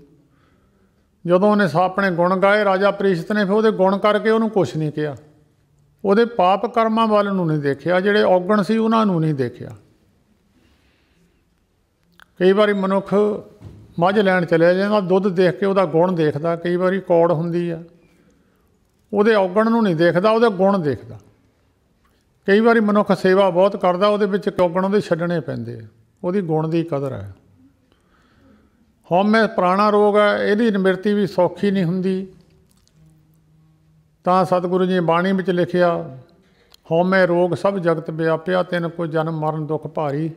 जदों उन्हें अपने गुण गाए राजा प्रीशत ने, फिर वो गुण करके उन्होंने कुछ नहीं कहा, वो पाप कर्मां वाल नूं नहीं देखिया, जिहड़े औगण सी उन्हां नूं नहीं देखिया। कई बार मनुख मझ लैण चलिया जांदा, दुध देख के उहदा गुण देखदा, कई बार कौड़ हुंदी आ, उहदे औगण नूं नहीं देखदा, उहदे गुण देखदा। कई बार मनुख सेवा बहुत करदा, उहदे विच औगण उहदे छड्डणे पैंदे आ, उहदी गुण की कदर है। हौमे पुराना रोग है, इहदी निवृत्ति भी सौखी नहीं हुंदी। तां सतगुरु जी ने बाणी विच लिखिया, हौमे रोग सब जगत व्यापिया, तिन को जन्म मरण दुख भारी,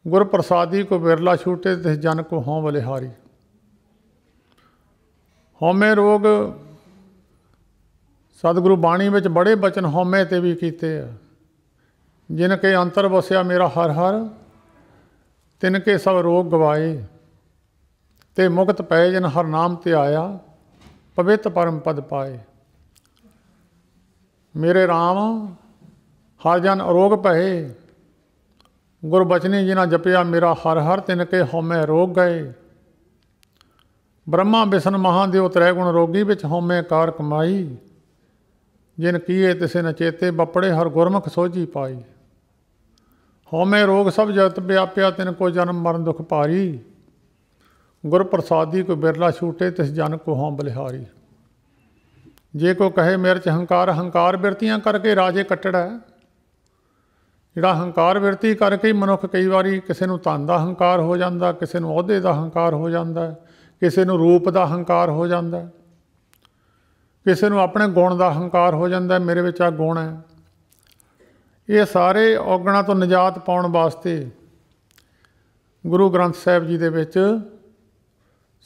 गुर प्रसादी को बिरला छूटे, तिस जन को हों बलिहारी। हौमे रोग सतगुरु बाणी विच बड़े बचन हौमे ते भी कीते आ। जिनके अंतर वसिया मेरा हर हर, तिनके सब रोग गवाए, ते मुक्त पै जिन हर नाम ते आया, पवित्र परम पद पाए। मेरे राम हर जन अरोग भये, गुरबचनी जिन्हें जपिया मेरा हर हर, तिनके हौमे रोग गए। ब्रह्मा विष्णु महादेव त्रै गुण रोगी, विच हौमे कार कमाई, जिन किए तिसे न चेते, बपड़े हर गुरमुख सोझी पाई। हौमे रोग सब जगत व्यापिया, तिनको जन्म मरण दुख भारी, गुर प्रसादी को बिरला छूटे, तिस जन को हों बलिहारी। जे को कहे मेरे च हंकार, हंकार बिरतियां करके राजे कट्टड़ा है। जिहड़ा हंकार बिरती करके मनुख कई बारी किसी नूं धन दा हंकार हो जाता, किसी नूं अहुदे दा हंकार हो जाता है, किसी नूं रूप दा हंकार हो जाता है, किसी नूं अपने गुण दा हंकार हो जाता है, मेरे विच आ गुण है। ये सारे औगणां तो निजात पाउण वास्ते गुरु ग्रंथ साहिब जी दे विच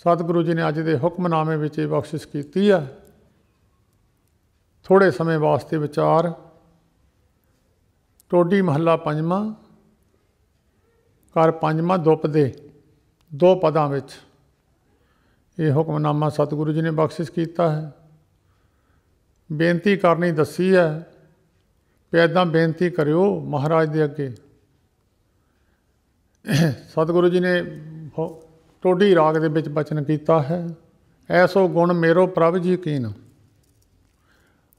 सतगुरु जी ने अज दे हुक्मनामे विच ये बख्शिश कीती है। थोड़े समय वास्ते विचार। टोडी महला पंजवां, कर पंजवां, दुपदे, 2 पदां विच ये हुक्मनामा सतगुरु जी ने बख्शिश किया है। बेनती करनी दसी है, पैदा बेनती करियो महाराज दे अगे। सतगुरु जी ने टोडी राग दे विच बचन किया है, ऐसो गुण मेरो प्रभ जी कीन।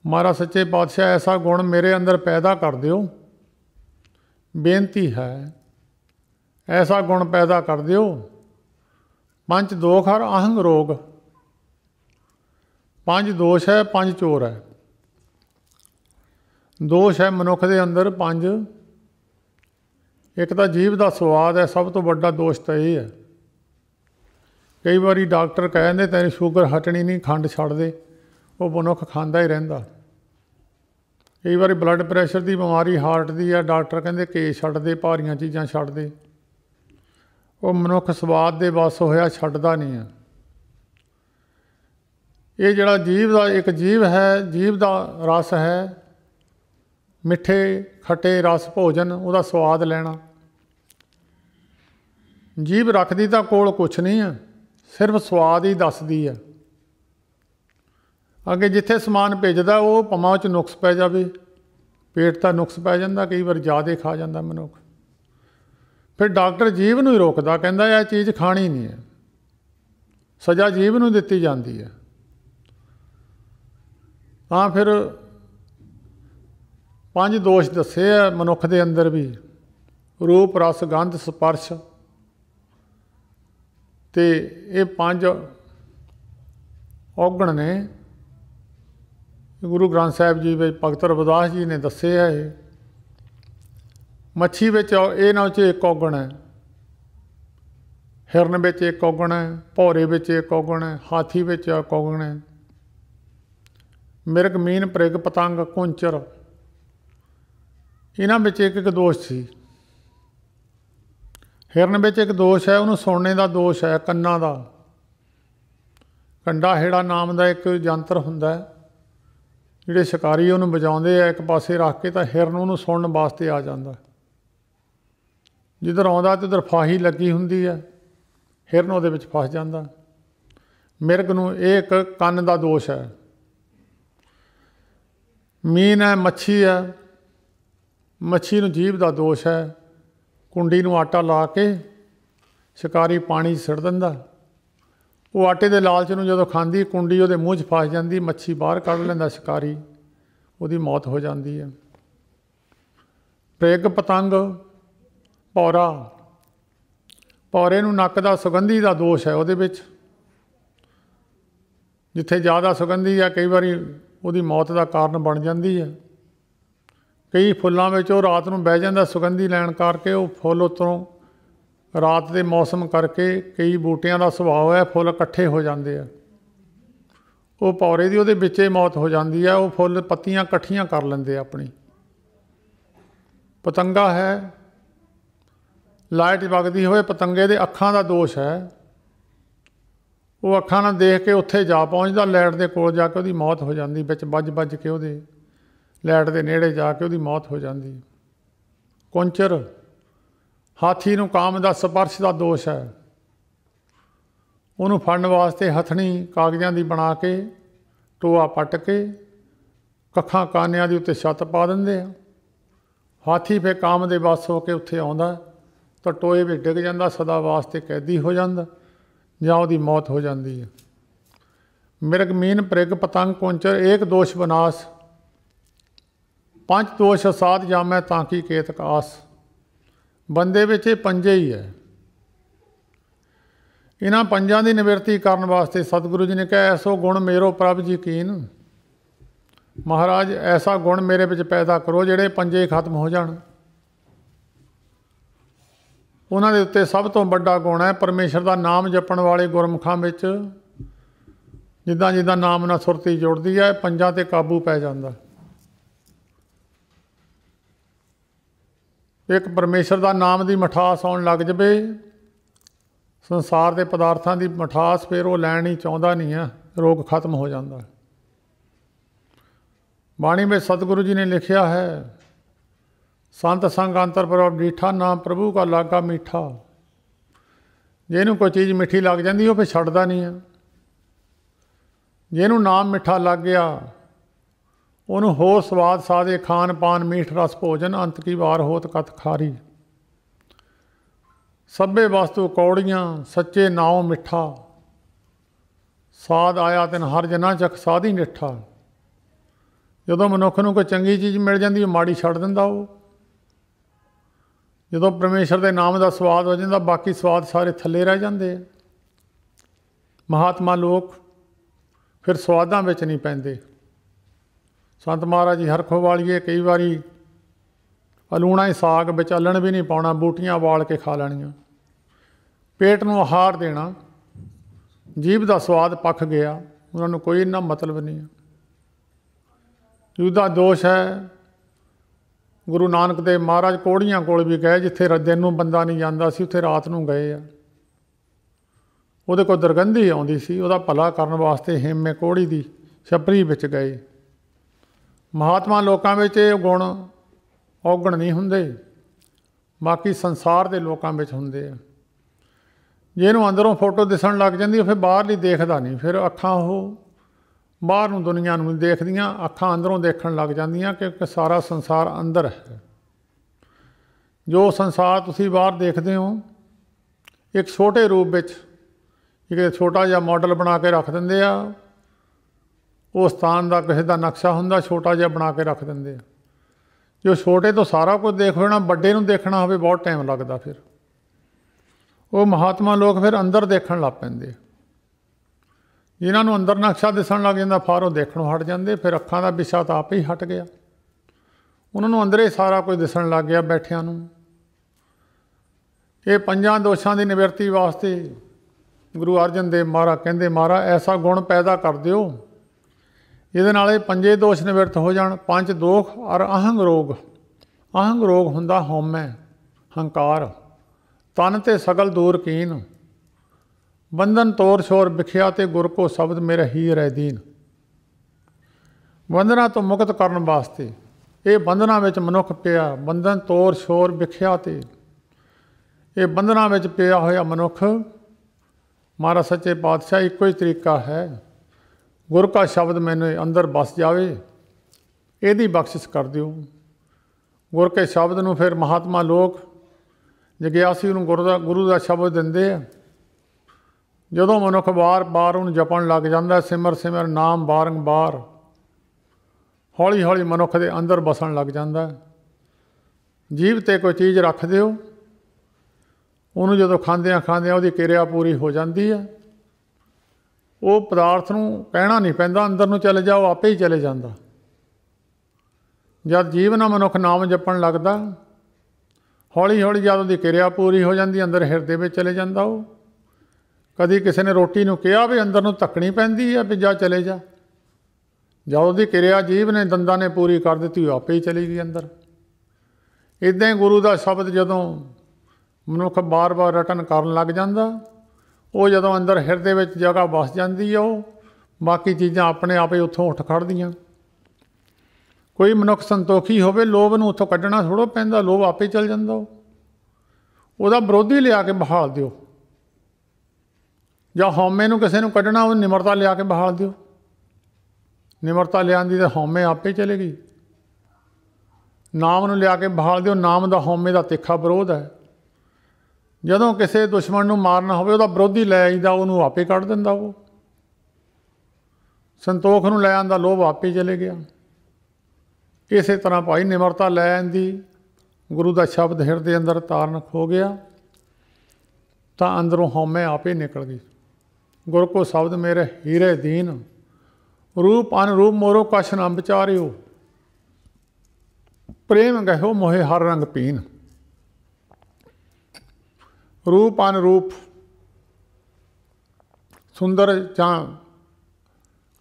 महाराज सच्चे पातशाह ऐसा गुण मेरे अंदर पैदा कर दियो, बेनती है ऐसा गुण पैदा कर दियो। पंच दोख हर आहंग रोग, 5 दोष है, 5 चोर है। दोष है मनुख दे अंदर 5। एक तो जीभ का स्वाद है, सब तो बड़ा दोष तो यह है। कई बार डॉक्टर कहते तेरी शुगर हटनी नहीं, खंड छड़ दे, वो मनुख खांदा ही रहिंदा। कई बार ब्लड प्रैशर की बीमारी हार्ट की है, डॉक्टर कहते केस छड़ दे, भारियां चीज़ां छड़ दे, वो मनुख स्वाद दे बस होया छड्डदा नहीं है। ये जिहड़ा जीभ का एक जीव है, जीभ का रस है, मिठे खट्टे रस भोजन, उसका स्वाद लेना। जीभ रखदी तां कोल कुछ नहीं है, सिर्फ स्वाद ही दसदी है। अगे जिथे समान भेजदा वो पमां च नुक्स पै जावे, पेट का नुक्स पै जांदा, कई बार ज़्यादा खा जांदा मनुख। फिर डॉक्टर जीभ नूं ही रोकदा, कहंदा यह चीज़ खानी नहीं है, सज़ा जीभ नूं दित्ती जांदी है। तां फिर 5 दोष दसे है मनुख दे अंदर भी, रूप रस गंध स्पर्श, ते ये 5 औगण ने गुरु ग्रंथ साहिब जी में भगत रविदास जी ने दसे है। मच्छी विच इन्हां च एक औगण है, हिरन विच एक औगण है, भौरे विच एक औगण है, हाथी विच एक औगण है, मिरग मीन प्रिग पतंग कुंचर, इन्हां विच एक एक दोष सी। हिरन ਵਿੱਚ ਇੱਕ ਦੋਸ਼ ਹੈ, ਉਹਨੂੰ ਸੁਣਨੇ ਦਾ ਦੋਸ਼ ਹੈ, ਕੰਨਾਂ ਦਾ। ਕੰਡਾ ਹੇੜਾ ਨਾਮ ਦਾ ਇੱਕ ਯੰਤਰ ਹੁੰਦਾ, ਜਿਹੜੇ ਸ਼ਿਕਾਰੀ ਉਹਨੂੰ ਵਜਾਉਂਦੇ ਆ ਇੱਕ ਪਾਸੇ ਰੱਖ ਕੇ, ਤਾਂ ਹਿਰਨ ਉਹਨੂੰ ਸੁਣਨ ਵਾਸਤੇ ਆ ਜਾਂਦਾ। ਜਿੱਧਰ ਆਉਂਦਾ ਤੇ ਉੱਧਰ ਫਾਹੀ ਲੱਗੀ ਹੁੰਦੀ ਹੈ, ਹਿਰਨ ਉਹਦੇ ਵਿੱਚ ਫਸ ਜਾਂਦਾ। ਮਿਰਗ ਨੂੰ ਇਹ ਇੱਕ ਕੰਨ ਦਾ ਦੋਸ਼ ਹੈ। ਮੀਨ ਹੈ, ਮੱਛੀ ਹੈ, ਮੱਛੀ ਨੂੰ ਜੀਭ ਦਾ ਦੋਸ਼ ਹੈ। ਕੁੰਡੀ ਨੂੰ ਆਟਾ ਲਾ ਕੇ ਸ਼ਿਕਾਰੀ ਪਾਣੀ 'ਚ ਸਿੱਟ ਦਿੰਦਾ, ਉਹ ਆਟੇ ਦੇ ਲਾਲਚ ਨੂੰ ਜਦੋਂ ਖਾਂਦੀ, ਕੁੰਡੀ ਉਹਦੇ ਮੂੰਹ 'ਚ ਫਸ ਜਾਂਦੀ, ਮੱਛੀ ਬਾਹਰ ਕੱਢ ਲੈਂਦਾ ਸ਼ਿਕਾਰੀ, ਉਹਦੀ ਮੌਤ ਹੋ ਜਾਂਦੀ ਹੈ। ਪ੍ਰਿਗ ਪਤੰਗ, ਭੌਰਾ, ਭੌਰੇ ਨੂੰ ਨੱਕ ਦਾ ਸੁਗੰਧੀ ਦਾ ਦੋਸ਼ ਹੈ ਉਹਦੇ ਵਿੱਚ। ਜਿੱਥੇ ਜ਼ਿਆਦਾ ਸੁਗੰਧੀ ਆ, ਕਈ ਵਾਰੀ ਉਹਦੀ ਮੌਤ ਦਾ ਕਾਰਨ ਬਣ ਜਾਂਦੀ ਹੈ। ਕਈ ਫੁੱਲਾਂ ਵਿੱਚ ਉਹ ਰਾਤ ਨੂੰ ਬਹਿ ਜਾਂਦਾ ਸੁਗੰਧੀ ਲੈਣ ਕਰਕੇ, ਉਹ ਫੁੱਲ ਉੱਤੋਂ ਰਾਤ ਦੇ ਮੌਸਮ ਕਰਕੇ, ਕਈ ਬੂਟਿਆਂ ਦਾ ਸੁਭਾਅ ਹੈ ਫੁੱਲ ਇਕੱਠੇ ਹੋ ਜਾਂਦੇ ਆ, ਉਹ ਭੌਰੇ ਦੀ ਉਹਦੇ ਵਿੱਚੇ ਮੌਤ ਹੋ ਜਾਂਦੀ ਹੈ। ਉਹ ਫੁੱਲ ਪੱਤੀਆਂ ਇਕੱਠੀਆਂ ਕਰ ਲੈਂਦੇ ਆਪਣੀ। ਪਤੰਗਾ ਹੈ, ਲਾਈਟ ਵਗਦੀ ਹੋਵੇ, ਪਤੰਗੇ ਦੇ ਅੱਖਾਂ ਦਾ ਦੋਸ਼ ਹੈ। ਉਹ ਅੱਖਾਂ ਨਾਲ ਦੇਖ ਕੇ ਉੱਥੇ ਜਾ ਪਹੁੰਚਦਾ, ਲਾਈਟ ਦੇ ਕੋਲ ਜਾ ਕੇ ਉਹਦੀ ਮੌਤ ਹੋ ਜਾਂਦੀ, ਵਿੱਚ ਵੱਜ ਕੇ ਉਹਦੇ ਲਾਈਟ ਦੇ ਨੇੜੇ ਜਾ ਕੇ ਉਹਦੀ ਮੌਤ ਹੋ ਜਾਂਦੀ। ਕੁੰਚਰ, ਹਾਥੀ ਨੂੰ ਕਾਮ ਦਾ ਸਪਰਸ਼ ਦਾ ਦੋਸ਼ ਹੈ। ਉਹਨੂੰ ਫੜਨ ਵਾਸਤੇ ਹਥਣੀ ਕਾਗਜ਼ਾਂ ਦੀ ਬਣਾ ਕੇ, ਟੋਆ ਪੱਟ ਕੇ, ਕੱਖਾਂ ਕਾਨਿਆਂ ਦੀ ਉੱਤੇ ਛੱਤ ਪਾ ਦਿੰਦੇ ਆ। ਹਾਥੀ ਫਿਰ ਕਾਮ ਦੇ ਵੱਸ ਹੋ ਕੇ ਉੱਥੇ ਆਉਂਦਾ ਤਾਂ ਟੋਏ ਵਿੱਚ ਡਿੱਗ ਜਾਂਦਾ, ਸਦਾ ਵਾਸਤੇ ਕੈਦੀ ਹੋ ਜਾਂਦਾ, ਜਾਂ ਉਹਦੀ ਮੌਤ ਹੋ ਜਾਂਦੀ ਹੈ। ਮਿਰਗ, ਮੀਨ, ਪ੍ਰਿਗ, ਪਤੰਗ, ਕੁੰਚਰ, ਏਕ ਦੋਸ਼ ਬਨਾਸ, ਪੰਜ ਦੋਸ਼ ਸਾਧ ਜਾਮੈ ਤਾਂ ਕੀ ਕੇਤਕ ਆਸ। ਬੰਦੇ ਵਿੱਚ ਇਹ ਪੰਜੇ ਹੀ ਹੈ। ਇਹਨਾਂ ਪੰਜਾਂ ਦੀ ਨਿਵਰਤੀ ਕਰਨ ਵਾਸਤੇ ਸਤਿਗੁਰੂ ਜੀ ਨੇ ਕਿਹਾ, ਐਸੋ ਗੁਣ ਮੇਰੋ ਪ੍ਰਭ ਜੀ ਕੀਨ। ਮਹਾਰਾਜ ਐਸਾ ਗੁਣ ਮੇਰੇ ਵਿੱਚ ਪੈਦਾ ਕਰੋ ਜਿਹੜੇ ਪੰਜੇ ਖਤਮ ਹੋ ਜਾਣ। ਉਹਨਾਂ ਦੇ ਉੱਤੇ ਸਭ ਤੋਂ ਵੱਡਾ ਗੁਣ ਹੈ ਪਰਮੇਸ਼ਰ ਦਾ ਨਾਮ ਜਪਣ ਵਾਲੇ ਗੁਰਮੁਖਾਂ ਵਿੱਚ ਜਿੱਦਾਂ ਜਿੱਦਾਂ ਨਾਮ ਨਾਲ ਸੁਰਤੀ ਜੁੜਦੀ ਹੈ, ਪੰਜਾਂ 'ਤੇ ਕਾਬੂ ਪੈ ਜਾਂਦਾ। ਇੱਕ ਪਰਮੇਸ਼ਰ ਦਾ ਨਾਮ ਦੀ ਮਿਠਾਸ ਆਉਣ ਲੱਗ ਜਾਵੇ, ਸੰਸਾਰ ਦੇ ਪਦਾਰਥਾਂ ਦੀ ਮਿਠਾਸ ਫਿਰ ਉਹ ਲੈਣ ਹੀ ਚਾਹੁੰਦਾ ਨਹੀਂ ਹੈ, ਰੋਗ ਖਤਮ ਹੋ ਜਾਂਦਾ। ਬਾਣੀ ਵਿੱਚ ਸਤਿਗੁਰੂ ਜੀ ਨੇ ਲਿਖਿਆ ਹੈ, ਸੰਤ ਸੰਗ ਅੰਤਰ ਪ੍ਰਭ ਡੀਠਾ, ਨਾਮ ਪ੍ਰਭੂ ਕਾ ਲਾਗਾ ਮੀਠਾ। ਜੇ ਇਹਨੂੰ ਕੋਈ ਚੀਜ਼ ਮਿੱਠੀ ਲੱਗ ਜਾਂਦੀ, ਉਹ ਫਿਰ ਛੱਡਦਾ ਨਹੀਂ ਹੈ। ਜੇ ਇਹਨੂੰ ਨਾਮ ਮਿੱਠਾ ਲੱਗ ਗਿਆ, ਉਹਨੂੰ ਹੋਰ ਸਵਾਦ ਸਾਦੇ ਖਾਨ ਪਾਨ ਮੀਠ ਰਸ ਭੋਜਨ, ਅੰਤ ਕੀ ਵਾਰ ਹੋਤ ਕਤ ਖਾਰੀ। ਸਭੇ ਵਸਤੂ ਕੌੜੀਆਂ, ਸੱਚੇ ਨਾਉ ਮਿੱਠਾ, ਸਾਧ ਆਇਆ ਤਿਨ ਹਰ ਜਨਾ ਚਖ ਸਾਧੀ ਨਿੱਠਾ। ਜਦੋਂ ਮਨੁੱਖ ਨੂੰ ਕੋਈ ਚੰਗੀ ਚੀਜ਼ ਮਿਲ ਜਾਂਦੀ, ਉਹ ਮਾੜੀ ਛੱਡ ਦਿੰਦਾ। ਉਹ ਜਦੋਂ ਪਰਮੇਸ਼ਰ ਦੇ ਨਾਮ ਦਾ ਸਵਾਦ ਹੋ ਜਾਂਦਾ, ਬਾਕੀ ਸਵਾਦ ਸਾਰੇ ਥੱਲੇ ਰਹਿ ਜਾਂਦੇ ਆ। ਮਹਾਤਮਾ ਲੋਕ ਫਿਰ ਸਵਾਦਾਂ ਵਿੱਚ ਨਹੀਂ ਪੈਂਦੇ। ਸੰਤ ਮਹਾਰਾਜ ਜੀ ਹਰਖੋ ਵਾਲੀਏ ਕਈ ਵਾਰੀ ਅਲੂਣਾ ਹੀ ਸਾਗ ਵਿੱਚ ਅਲਣ ਵੀ ਨਹੀਂ ਪਾਉਣਾ, ਬੂਟੀਆਂ ਉਬਾਲ ਕੇ ਖਾ ਲੈਣੀਆਂ। ਪੇਟ ਨੂੰ ਆਹਾਰ ਦੇਣਾ, ਜੀਭ ਦਾ ਸਵਾਦ ਪੱਕ ਗਿਆ, ਉਹਨਾਂ ਨੂੰ ਕੋਈ ਇੰਨਾ ਮਤਲਬ ਨਹੀਂ ਹੈ। ਜਿਹਦਾ ਦੋਸ਼ ਹੈ, ਗੁਰੂ ਨਾਨਕ ਦੇਵ ਮਹਾਰਾਜ ਕੋੜੀਆਂ ਕੋਲ ਵੀ ਗਏ, ਜਿੱਥੇ ਦਿਨ ਨੂੰ ਬੰਦਾ ਨਹੀਂ ਜਾਂਦਾ ਸੀ, ਉੱਥੇ ਰਾਤ ਨੂੰ ਗਏ ਆ। ਉਹਦੇ ਕੋਲ ਦੁਰਗੰਧੀ ਆਉਂਦੀ ਸੀ, ਉਹਦਾ ਭਲਾ ਕਰਨ ਵਾਸਤੇ ਹੇਮੇ ਕੋੜੀ ਦੀ ਛਪਰੀ ਵਿੱਚ ਗਏ। ਮਹਾਤਮਾ ਲੋਕਾਂ ਵਿੱਚ ਇਹ ਗੁਣ ਔਗਣ ਨਹੀਂ ਹੁੰਦੇ, ਬਾਕੀ ਸੰਸਾਰ ਦੇ ਲੋਕਾਂ ਵਿੱਚ ਹੁੰਦੇ ਆ। ਜੇ ਇਹਨੂੰ ਅੰਦਰੋਂ ਫੋਟੋ ਦਿਸਣ ਲੱਗ ਜਾਂਦੀ, ਉਹ ਫਿਰ ਬਾਹਰਲੀ ਦੇਖਦਾ ਨਹੀਂ। ਫਿਰ ਅੱਖਾਂ ਉਹ ਬਾਹਰ ਨੂੰ ਦੁਨੀਆ ਨੂੰ ਨਹੀਂ ਦੇਖਦੀਆਂ, ਅੱਖਾਂ ਅੰਦਰੋਂ ਦੇਖਣ ਲੱਗ ਜਾਂਦੀਆਂ, ਕਿਉਂਕਿ ਸਾਰਾ ਸੰਸਾਰ ਅੰਦਰ ਹੈ। ਜੋ ਸੰਸਾਰ ਤੁਸੀਂ ਬਾਹਰ ਦੇਖਦੇ ਹੋ, ਇੱਕ ਛੋਟੇ ਰੂਪ ਵਿੱਚ ਇੱਕ ਛੋਟਾ ਜਿਹਾ ਮਾਡਲ ਬਣਾ ਕੇ ਰੱਖ ਦਿੰਦੇ ਆ। ਉਹ ਸਥਾਨ ਦਾ ਕਿਸੇ ਦਾ ਨਕਸ਼ਾ ਹੁੰਦਾ, ਛੋਟਾ ਜਿਹਾ ਬਣਾ ਕੇ ਰੱਖ ਦਿੰਦੇ ਆ। ਜੋ ਛੋਟੇ ਤੋਂ ਸਾਰਾ ਕੁਝ ਦੇਖ ਲੈਣਾ, ਵੱਡੇ ਨੂੰ ਦੇਖਣਾ ਹੋਵੇ ਬਹੁਤ ਟਾਈਮ ਲੱਗਦਾ। ਫਿਰ ਉਹ ਮਹਾਤਮਾ ਲੋਕ ਫਿਰ ਅੰਦਰ ਦੇਖਣ ਲੱਗ ਪੈਂਦੇ। ਜਿਨ੍ਹਾਂ ਨੂੰ ਅੰਦਰ ਨਕਸ਼ਾ ਦਿਸਣ ਲੱਗ ਜਾਂਦਾ, ਫਾਰੋਂ ਦੇਖਣੋਂ ਹਟ ਜਾਂਦੇ। ਫਿਰ ਅੱਖਾਂ ਦਾ ਵਿਸ਼ਾ ਤਾਂ ਆਪੇ ਹੀ ਹਟ ਗਿਆ, ਉਹਨਾਂ ਨੂੰ ਅੰਦਰੇ ਸਾਰਾ ਕੁਝ ਦਿਸਣ ਲੱਗ ਗਿਆ ਬੈਠਿਆਂ ਨੂੰ। ਇਹ ਪੰਜਾਂ ਦੋਸ਼ਾਂ ਦੀ ਨਿਵਰਤੀ ਵਾਸਤੇ ਗੁਰੂ ਅਰਜਨ ਦੇਵ ਮਹਾਰਾਜ ਕਹਿੰਦੇ, ਮਹਾਰਾਜ ਐਸਾ ਗੁਣ ਪੈਦਾ ਕਰ ਦਿਓ ਜਿਹਦੇ ਨਾਲ ਇਹ ਪੰਜੇ ਦੋਸ਼ ਨਿਵਰਤ ਹੋ ਜਾਣ। ਪੰਜ ਦੋਖ ਔਰ ਅਹੰਗ ਰੋਗ। ਅਹੰਗ ਰੋਗ ਹੁੰਦਾ ਹਉਮੈ, ਹੰਕਾਰ, तन ते सगल दूर कीन, बंधन तोर शोर बिख्या ते गुर को शब्द मेरा ही रह दीन। बंधना तो मुक्त करन वास्ते ये बंधना विच मनुख पिया, बंधन तोर शोर बिख्या ते ये बंधना विच पिया होया मनुख। महाराज सच्चे पातशाह इको ही तरीका है, गुर का शब्द मैंने अंदर बस जावे, यदी बख्शिश कर दिओ। गुर के शब्द नूं फिर महात्मा लोग जग्यासी नूं गुरु का शब्द दिंदे आ। जदों मनुख बार बार उन्हें जपण लग जाता, सिमर सिमर नाम बारंबार, हौली हौली मनुख के अंदर बसन लग जाता। जीभ ते कोई चीज़ रख दिओ, उन्होंने जो खांदियां खांदियां उहदी किरिया पूरी हो जाती है। वो पदार्थ नूं कहना नहीं पैंदा, अंदर नूं चले जाओ आपे ही चले जाता। जब जीव ना मनुख नाम जपण लगदा, हौली हौली जब उहदी किरिया पूरी हो जाती, अंदर हिरदे में चले जाता। वो कभी किसी ने रोटी नूं कहा भी अंदर नूं धक्कनी पैंदी है भी जा चले जा, जब उहदी किरिया जीव ने दंदां ने पूरी कर दी, आपे ही चली गई अंदर। इदां ही गुरु का शब्द जदों मनुख बार बार रटन करन लग जाता, वो जदों अंदर हिरदे में जगह बस जाती है, वो बाकी चीज़ां अपने आप ही उत्थों उठ खड़दियां। कोई मनुख संतोखी होवे, लोभ नूं उत्थों कड्ढना थोड़ो पैंदा, लोभ आपे चल जाता। ਉਹਦਾ ਵਿਰੋਧੀ ਲਿਆ ਕੇ ਬਹਾਲ ਦਿਓ, ਜਾਂ ਹਉਮੈ ਨੂੰ ਕਿਸੇ ਨੂੰ ਕੱਢਣਾ ਉਹ ਨਿਮਰਤਾ ਲਿਆ ਕੇ ਬਹਾਲ ਦਿਓ। ਨਿਮਰਤਾ ਲਿਆਂਦੀ ਤਾਂ ਹਉਮੈ ਆਪੇ ਚਲੇ ਗਈ। ਨਾਮ ਨੂੰ ਲਿਆ ਕੇ ਬਹਾਲ ਦਿਓ। ਨਾਮ ਦਾ ਹਉਮੈ ਦਾ ਤਿੱਖਾ ਵਿਰੋਧ ਹੈ। ਜਦੋਂ ਕਿਸੇ ਦੁਸ਼ਮਣ ਨੂੰ ਮਾਰਨਾ ਹੋਵੇ ਉਹਦਾ ਵਿਰੋਧੀ ਲੈ ਆਈਦਾ, ਉਹਨੂੰ ਆਪੇ ਕੱਢ ਦਿੰਦਾ। ਉਹ ਸੰਤੋਖ ਨੂੰ ਲੈ ਆਂਦਾ, ਲੋਭ ਆਪੇ ਚਲੇ ਗਿਆ। ਇਸੇ ਤਰ੍ਹਾਂ ਭਾਈ ਨਿਮਰਤਾ ਲੈ ਆਂਦੀ, ਗੁਰੂ ਦਾ ਸ਼ਬਦ ਹਿਰਦੇ ਅੰਦਰ ਤਾਰਨ ਹੋ ਗਿਆ ਤਾਂ ਅੰਦਰੋਂ ਹਉਮੈ ਆਪੇ ਨਿਕਲ ਗਈ। ਗੁਰ ਕੋ ਸ਼ਬਦ ਮੇਰੇ ਹੀਰੇ ਦੀਨ, रूप अनरूप मोरो कछ न विचारियो, प्रेम गहो मोहे हर रंग पीन। रूप अनरूप, सुंदर जां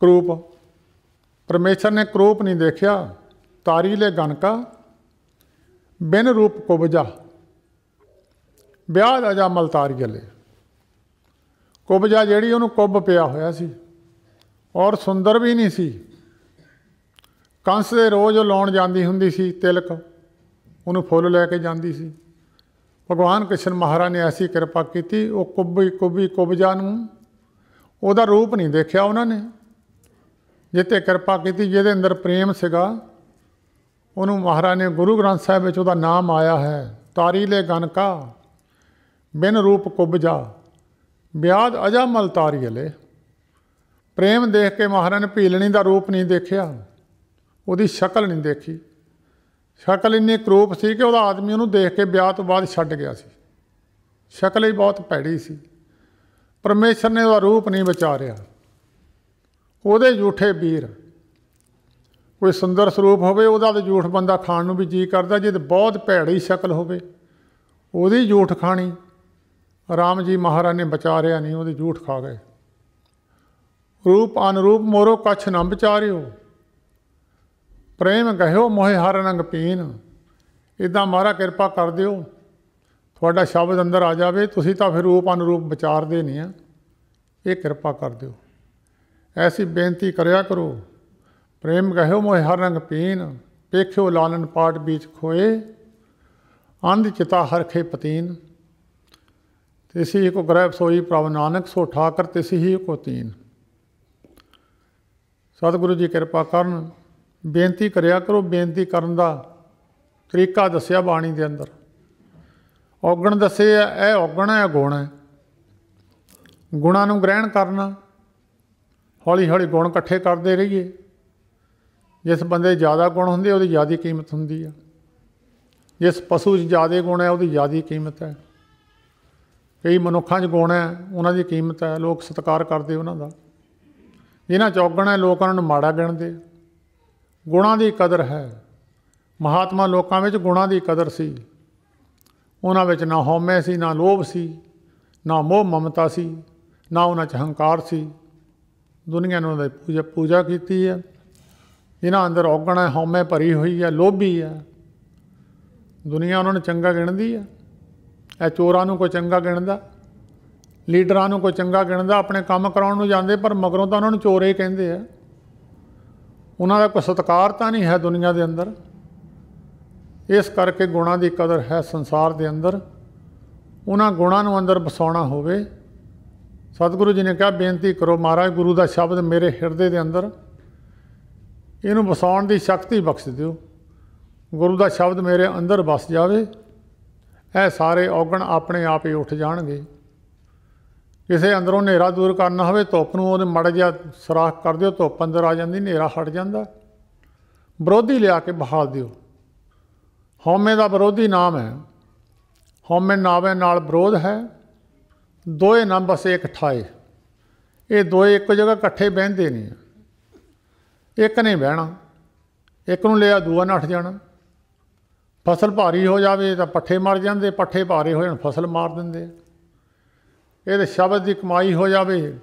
करूप, परमेश्वर ने करूप नहीं देखा। तारी ले गन का बिन रूप कुबजा, ब्याह अजा मल तारी ले। कुबजा जिहड़ी उहनूं कुब पिया होया सी और सुंदर भी नहीं सी। कंस दे रोज़ लाउण जांदी हुंदी सी तिलक, उहनूं फुੱਲ लैके जांदी सी। भगवान कृष्ण महाराज ने ऐसी किरपा की, वो कुबी कुबजा नूं उहदा रूप नहीं देखा उन्होंने, जिते किरपा की जिहदे अंदर प्रेम सीगा। उहनूं महाराज ने गुरु ग्रंथ साहिब विच उहदा नाम आया है, तारी ले गन का बिन रूप कुबजा, ब्याद अजामल तारी ले। प्रेम देख के महाराज ने भीलनी का रूप नहीं देखा, उसकी शक्ल नहीं देखी। शक्ल इन्नी करूप सी कि वह आदमी उन्होंने देख के ब्याह तो बाद छड्ड गया सी। शक्ल ही बहुत भैड़ी सी। परमेश्वर ने वह रूप नहीं विचारिया। ਉਹਦੇ झूठे वीर, कोई सुंदर स्वरूप होवे ਉਹਦਾ तो झूठ बंदा खाण नूं भी जी करदा, जे बहुत भैड़ी शक्ल होवे ਉਹਦੀ झूठ खाणी। राम जी महाराज ने विचारिया नहीं, ਉਹਦੀ झूठ खा गए। रूप अनरूप मोरो कछ न विचारियो, प्रेम गहो मोहे हर रंग पीन। इदां महाराज किरपा कर दिओ, तुहाडा शब्द अंदर आ जावे। तुसीं तां फिर रूप अनरूप विचारदे नहीं आ, ये किरपा कर दिओ। ऐसी बेनती करया करो। प्रेम गहो मोहे हर रंग पीन, पेख्यो लालन पाट बीच खोए, अंध चिता हरखे पतीन। तिसी को ग्रह सोई प्रभ नानक, सो ठाकर तिसी ही को तीन। सतगुरु जी किरपा करन, बेनती करया करो। बेनती करन दा तरीका दसिया बाणी दे अंदर। औगण दसे है, यह औगण है, गुण है। गुणां नूं ग्रहण करना, हौली हौली गुण इकट्ठे करते रहिए। जिस बंदे ज़्यादा गुण होंदे उहदी ज़्यादा कीमत हुंदी है। जिस पशु ज़्यादा गुण है उहदी ज़्यादा कीमत है। कई मनुखां 'च गुण है, उन्हां दी कीमत है, लोग सत्कार करते उन्हां दा। जिन्हां 'च औगण है लोग उन्हां नूं माड़ा गिणदे। गुणां दी कदर है। महात्मा लोकां विच गुणां दी कदर सी। उन्हां विच ना हौमੈ सी, ना लोभ सी, ना मोह ममता सी, ना उन्हां 'च हंकार सी। दुनिया ने उन्हां दी पूजा कीती है। जिन्हां अंदर औगण है, हौमੈ भरी हुई है, लोभी है, दुनिया उन्होंने चंगा गिणदी है। ਇਹ ਚੋਰਾਂ ਨੂੰ ਕੋਈ ਚੰਗਾ ਗਿਣਦਾ, ਲੀਡਰਾਂ ਨੂੰ ਕੋਈ ਚੰਗਾ ਗਿਣਦਾ। ਆਪਣੇ ਕੰਮ ਕਰਾਉਣ ਨੂੰ ਜਾਂਦੇ ਪਰ ਮਗਰੋਂ ਤਾਂ ਉਹਨਾਂ ਨੂੰ ਚੋਰ ਹੀ ਕਹਿੰਦੇ ਆ। ਉਹਨਾਂ ਦਾ ਕੋਈ ਸਤਿਕਾਰ ਤਾਂ ਨਹੀਂ ਹੈ ਦੁਨੀਆ ਦੇ ਅੰਦਰ। ਇਸ ਕਰਕੇ ਗੁਣਾਂ ਦੀ ਕਦਰ ਹੈ ਸੰਸਾਰ ਦੇ ਅੰਦਰ। ਉਹਨਾਂ ਗੁਣਾਂ ਨੂੰ ਅੰਦਰ ਵਸਾਉਣਾ ਹੋਵੇ, ਸਤਿਗੁਰੂ ਜੀ ਨੇ ਕਿਹਾ ਬੇਨਤੀ ਕਰੋ ਮਹਾਰਾਜ ਗੁਰੂ ਦਾ ਸ਼ਬਦ ਮੇਰੇ ਹਿਰਦੇ ਦੇ ਅੰਦਰ, ਇਹਨੂੰ ਵਸਾਉਣ ਦੀ ਸ਼ਕਤੀ ਬਖਸ਼ ਦਿਓ। ਗੁਰੂ ਦਾ ਸ਼ਬਦ ਮੇਰੇ ਅੰਦਰ ਵਸ ਜਾਵੇ, ਇਹ ਸਾਰੇ ਔਗਣ ਆਪਣੇ ਆਪ ਹੀ ਉੱਠ ਜਾਣਗੇ। ਕਿਸੇ ਅੰਦਰੋਂ ਹਨੇਰਾ ਦੂਰ ਕਰਨਾ ਹੋਵੇ, ਧੁੱਪ ਨੂੰ ਉਹਨੇ ਮਾੜਾ ਜਿਹਾ ਸੁਰਾਖ ਕਰ ਦਿਓ, ਧੁੱਪ ਅੰਦਰ ਆ ਜਾਂਦੀ, ਹਨੇਰਾ ਹਟ ਜਾਂਦਾ। ਵਿਰੋਧੀ ਲਿਆ ਕੇ ਬਹਾਲ ਦਿਓ। ਹਉਮੈ ਦਾ ਵਿਰੋਧੀ ਨਾਮ ਹੈ। ਹਉਮੈ ਨਾਵੇ ਨਾਲ ਵਿਰੋਧ ਹੈ, ਦੋਏ ਨਾ ਬਸੇ ਇੱਕ ਠਾਏ। ਇਹ ਦੋਏ ਇੱਕ ਜਗ੍ਹਾ ਇਕੱਠੇ ਬਹਿੰਦੇ ਨਹੀਂ, ਇੱਕ ਨੇ ਬਹਿਣਾ। ਇੱਕ ਨੂੰ ਲਿਆ ਦੂਆ ਨੱਠ ਜਾਣਾ। ਫਸਲ ਭਾਰੀ ਹੋ ਜਾਵੇ ਤਾਂ ਪੱਠੇ ਮਰ ਜਾਂਦੇ, ਪੱਠੇ ਭਾਰੇ ਹੋ ਜਾਣ ਫਸਲ ਮਾਰ ਦਿੰਦੇ। ਇਹਦੇ ਸ਼ਬਦ ਦੀ ਕਮਾਈ ਹੋ ਜਾਵੇ,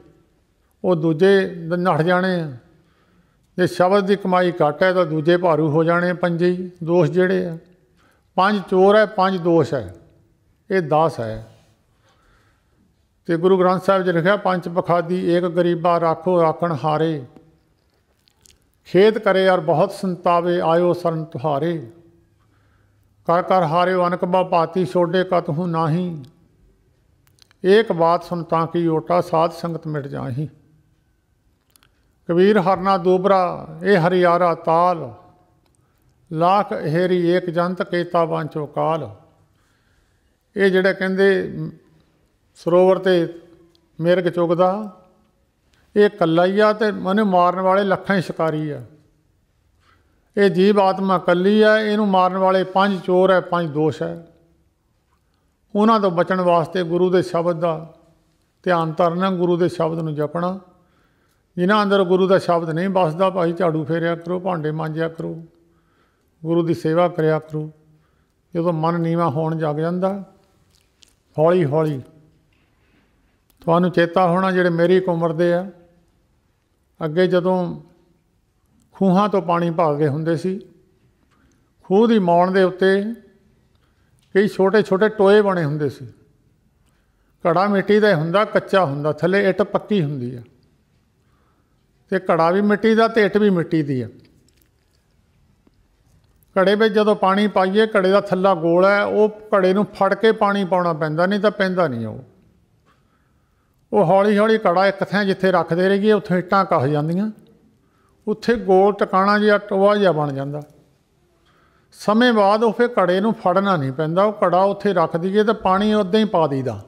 ਉਹ ਦੂਜੇ ਨੱਠ ਜਾਣੇ ਆ। ਜੇ ਸ਼ਬਦ ਦੀ ਕਮਾਈ ਘੱਟ ਹੈ ਤਾਂ ਦੂਜੇ ਭਾਰੂ ਹੋ ਜਾਣੇ। ਪੰਜੇ ਹੀ ਦੋਸ਼ ਜਿਹੜੇ ਆ, 5 ਚੋਰ ਹੈ, 5 ਦੋਸ਼ ਹੈ, ਇਹ 10 ਹੈ। ਤੇ ਗੁਰੂ ਗ੍ਰੰਥ ਸਾਹਿਬ 'ਚ ਲਿਖਿਆ ਪੰਜ ਪਖਾਦੀ ਏਕ ਗਰੀਬਾ ਰਾਖੋ ਰਾਖਣ ਹਾਰੇ, ਖੇਤ ਕਰੇ ਔਰ ਬਹੁਤ ਸੰਤਾਵੇ ਆਇਓ ਸਰਨ ਤੁਹਾਰੇ। ਕਰ ਕਰ ਹਾਰਿਓ ਅਨਕਬਾ ਭਾਤੀ ਛੋਡੇ ਕਤਹੂ ਨਾਹੀ, ਏਕ ਬਾਤ ਸੁਨ ਤਾਂ ਕੀ ਓਟਾ ਸਾਧ ਸੰਗਤ ਮਿਟ ਜਾਹੀ। ਕਬੀਰ ਹਰਨਾ ਦੂਬਰਾ ਇਹ ਹਰਿਆਰਾ ਤਾਲ, ਲਾਖ ਹੇਰੀ ਏਕ ਜੰਤ ਕੇਤਾ ਬਾਂਚੋ ਕਾਲ। ਇਹ ਜਿਹੜੇ ਕਹਿੰਦੇ ਸਰੋਵਰ 'ਤੇ ਮਿਰਗ ਚੁਗਦਾ, ਇਹ ਇਕੱਲਾ ਹੀ ਆ ਅਤੇ ਉਹਨੂੰ ਮਾਰਨ ਵਾਲੇ ਲੱਖਾਂ ਹੀ ਸ਼ਿਕਾਰੀ ਆ। ਇਹ ਜੀਵ ਆਤਮਾ ਇਕੱਲੀ ਆ, ਇਹਨੂੰ ਮਾਰਨ ਵਾਲੇ 5 ਚੋਰ ਹੈ, 5 ਦੋਸ਼ ਹੈ। ਉਹਨਾਂ ਤੋਂ ਬਚਣ ਵਾਸਤੇ ਗੁਰੂ ਦੇ ਸ਼ਬਦ ਦਾ ਧਿਆਨ ਧਰਨਾ, ਗੁਰੂ ਦੇ ਸ਼ਬਦ ਨੂੰ ਜਪਣਾ। ਜਿਨ੍ਹਾਂ ਅੰਦਰ ਗੁਰੂ ਦਾ ਸ਼ਬਦ ਨਹੀਂ ਵੱਸਦਾ, ਭਾਈ ਝਾੜੂ ਫੇਰਿਆ ਕਰੋ, ਭਾਂਡੇ ਮਾਂਜਿਆ ਕਰੋ, ਗੁਰੂ ਦੀ ਸੇਵਾ ਕਰਿਆ ਕਰੋ। ਜਦੋਂ ਮਨ ਨੀਵਾਂ ਹੋਣ ਲੱਗ ਜਾਂਦਾ, ਹੌਲੀ ਹੌਲੀ ਤੁਹਾਨੂੰ ਚੇਤਾ ਹੋਣਾ ਜਿਹੜੇ ਮੇਰੀ ਉਮਰ ਦੇ ਆ, ਅੱਗੇ ਜਦੋਂ ਖੂਹਾਂ ਤੋਂ ਪਾਣੀ ਭਾਲਦੇ ਹੁੰਦੇ ਸੀ, ਖੂਹ ਦੀ ਮੌਣ ਦੇ ਉੱਤੇ ਕਈ ਛੋਟੇ ਛੋਟੇ ਟੋਏ ਬਣੇ ਹੁੰਦੇ ਸੀ। ਘੜਾ ਮਿੱਟੀ ਦਾ ਹੁੰਦਾ, ਕੱਚਾ ਹੁੰਦਾ, ਥੱਲੇ ਇੱਟ ਪੱਕੀ ਹੁੰਦੀ ਆ, ਅਤੇ ਘੜਾ ਵੀ ਮਿੱਟੀ ਦਾ ਅਤੇ ਇੱਟ ਵੀ ਮਿੱਟੀ ਦੀ ਆ। ਘੜੇ ਵਿੱਚ ਜਦੋਂ ਪਾਣੀ ਪਾਈਏ, ਘੜੇ ਦਾ ਥੱਲਾ ਗੋਲ ਹੈ, ਉਹ ਘੜੇ ਨੂੰ ਫੜ ਕੇ ਪਾਣੀ ਪਾਉਣਾ ਪੈਂਦਾ, ਨਹੀਂ ਤਾਂ ਪੈਂਦਾ ਨਹੀਂ। ਉਹ ਹੌਲੀ ਹੌਲੀ ਘੜਾ ਇੱਕ ਥਾਂ ਜਿੱਥੇ ਰੱਖਦੇ ਰਹੀਏ, ਉੱਥੇ ਇੱਟਾਂ ਕੱਸ ਜਾਂਦੀਆਂ, ਉੱਥੇ ਗੋਲ ਟਿਕਾਣਾ ਜਿਹਾ ਟੋਆ ਜਿਹਾ ਬਣ ਜਾਂਦਾ। ਸਮੇਂ ਬਾਅਦ ਉਹ ਫਿਰ ਘੜੇ ਨੂੰ ਫੜਨਾ ਨਹੀਂ ਪੈਂਦਾ, ਉਹ ਘੜਾ ਉੱਥੇ ਰੱਖ ਦਈਏ ਤਾਂ ਪਾਣੀ ਉੱਦਾਂ ਹੀ ਪਾ ਦਈਦਾ।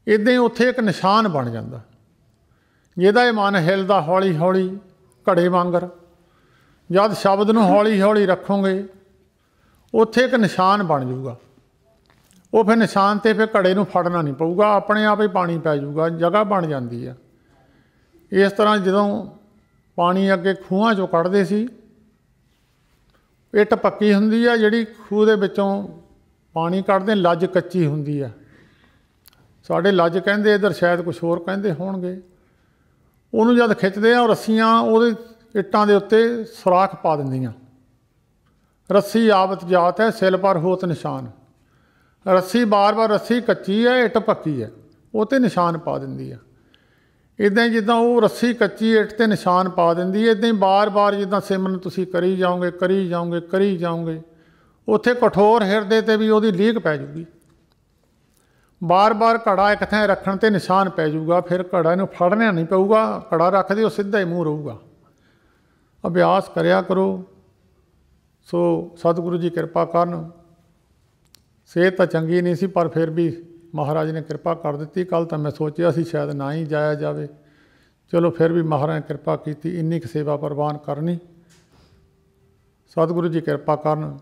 ਇੱਦਾਂ ਹੀ ਉੱਥੇ ਇੱਕ ਨਿਸ਼ਾਨ ਬਣ ਜਾਂਦਾ, ਜਿਹਦਾ ਇਹ ਮਨ ਹਿੱਲਦਾ ਹੌਲੀ ਹੌਲੀ ਘੜੇ ਵਾਂਗਰ। ਜਦ ਸ਼ਬਦ ਨੂੰ ਹੌਲੀ ਹੌਲੀ ਰੱਖੋਗੇ, ਉੱਥੇ ਇੱਕ ਨਿਸ਼ਾਨ ਬਣ ਜਾਊਗਾ। ਉਹ ਫਿਰ ਨਿਸ਼ਾਨ 'ਤੇ ਫਿਰ ਘੜੇ ਨੂੰ ਫੜਨਾ ਨਹੀਂ ਪਊਗਾ, ਆਪਣੇ ਆਪ ਹੀ ਪਾਣੀ ਪੈ ਜਾਊਗਾ, ਜਗ੍ਹਾ ਬਣ ਜਾਂਦੀ ਆ। ਇਸ ਤਰ੍ਹਾਂ ਜਦੋਂ ਪਾਣੀ ਅੱਗੇ ਖੂਹਾਂ 'ਚੋਂ ਕੱਢਦੇ ਸੀ, ਇੱਟ ਪੱਕੀ ਹੁੰਦੀ ਆ, ਜਿਹੜੀ ਖੂਹ ਦੇ ਵਿੱਚੋਂ ਪਾਣੀ ਕੱਢਦੇ, ਲੱਜ ਕੱਚੀ ਹੁੰਦੀ ਆ। ਸਾਡੇ ਲੱਜ ਕਹਿੰਦੇ, ਇੱਧਰ ਸ਼ਾਇਦ ਕੁਛ ਹੋਰ ਕਹਿੰਦੇ ਹੋਣਗੇ। ਉਹਨੂੰ ਜਦ ਖਿੱਚਦੇ ਆ, ਉਹ ਰੱਸੀਆਂ ਉਹਦੇ ਇੱਟਾਂ ਦੇ ਉੱਤੇ ਸੁਰਾਖ ਪਾ ਦਿੰਦੀਆਂ। ਰੱਸੀ ਆਵਤ ਜਾਤ ਹੈ, ਸਿਲ ਪਰ ਹੋਤ ਨਿਸ਼ਾਨ। ਰੱਸੀ ਬਾਰ ਰੱਸੀ ਕੱਚੀ ਹੈ, ਇੱਟ ਪੱਕੀ ਹੈ, ਉਹ 'ਤੇ ਨਿਸ਼ਾਨ ਪਾ ਦਿੰਦੀ ਆ। ਇੱਦਾਂ ਹੀ ਜਿੱਦਾਂ ਉਹ ਰੱਸੀ ਕੱਚੀ ਇੱਟ 'ਤੇ ਨਿਸ਼ਾਨ ਪਾ ਦਿੰਦੀ ਹੈ, ਇੱਦਾਂ ਹੀ ਬਾਰ ਜਿੱਦਾਂ ਸਿਮਰਨ ਤੁਸੀਂ ਕਰੀ ਜਾਓਗੇ, ਕਰੀ ਜਾਓਗੇ, ਕਰੀ ਜਾਓਗੇ, ਉੱਥੇ ਕਠੋਰ ਹਿਰਦੇ 'ਤੇ ਵੀ ਉਹਦੀ ਲੀਕ ਪੈ ਜੂਗੀ। ਬਾਰ ਘੜਾ ਇੱਕ ਥਾਂ ਰੱਖਣ 'ਤੇ ਨਿਸ਼ਾਨ ਪੈ ਜਾਊਗਾ। ਫਿਰ ਘੜਾ ਨੂੰ ਫੜਨਾ ਨਹੀਂ ਪਊਗਾ, ਘੜਾ ਰੱਖ ਦਿਓ, ਸਿੱਧਾ ਹੀ ਮੂੰਹ ਰਹੂਗਾ। ਅਭਿਆਸ ਕਰਿਆ ਕਰੋ। ਸੋ ਸਤਿਗੁਰੂ ਜੀ ਕਿਰਪਾ ਕਰਨ। ਸਿਹਤ ਤਾਂ ਚੰਗੀ ਨਹੀਂ ਸੀ, ਪਰ ਫਿਰ ਵੀ ਮਹਾਰਾਜ ਨੇ ਕਿਰਪਾ ਕਰ ਦਿੱਤੀ। ਕੱਲ੍ਹ ਤਾਂ ਮੈਂ ਸੋਚਿਆ ਸੀ ਸ਼ਾਇਦ ਨਾ ਹੀ ਜਾਇਆ ਜਾਵੇ, ਚਲੋ ਫਿਰ ਵੀ ਮਹਾਰਾਜ ਨੇ ਕਿਰਪਾ ਕੀਤੀ, ਇੰਨੀ ਕੁ ਸੇਵਾ ਪ੍ਰਵਾਨ ਕਰਨੀ। ਸਤਿਗੁਰੂ ਜੀ ਕਿਰਪਾ ਕਰਨ।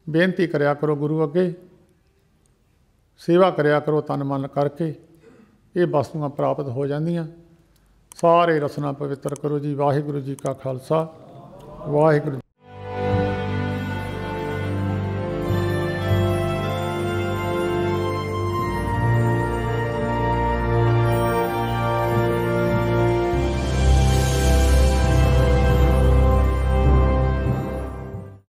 ਬੇਨਤੀ ਕਰਿਆ ਕਰੋ ਗੁਰੂ ਅੱਗੇ, ਸੇਵਾ ਕਰਿਆ ਕਰੋ ਤਨ ਮਨ ਕਰਕੇ, ਇਹ ਵਸਤੂਆਂ ਪ੍ਰਾਪਤ ਹੋ ਜਾਂਦੀਆਂ। ਸਾਰੇ ਰਸਨਾ ਪਵਿੱਤਰ ਕਰੋ ਜੀ। ਵਾਹਿਗੁਰੂ ਜੀ ਕਾ ਖਾਲਸਾ, ਵਾਹਿਗੁਰੂ ਜੀ।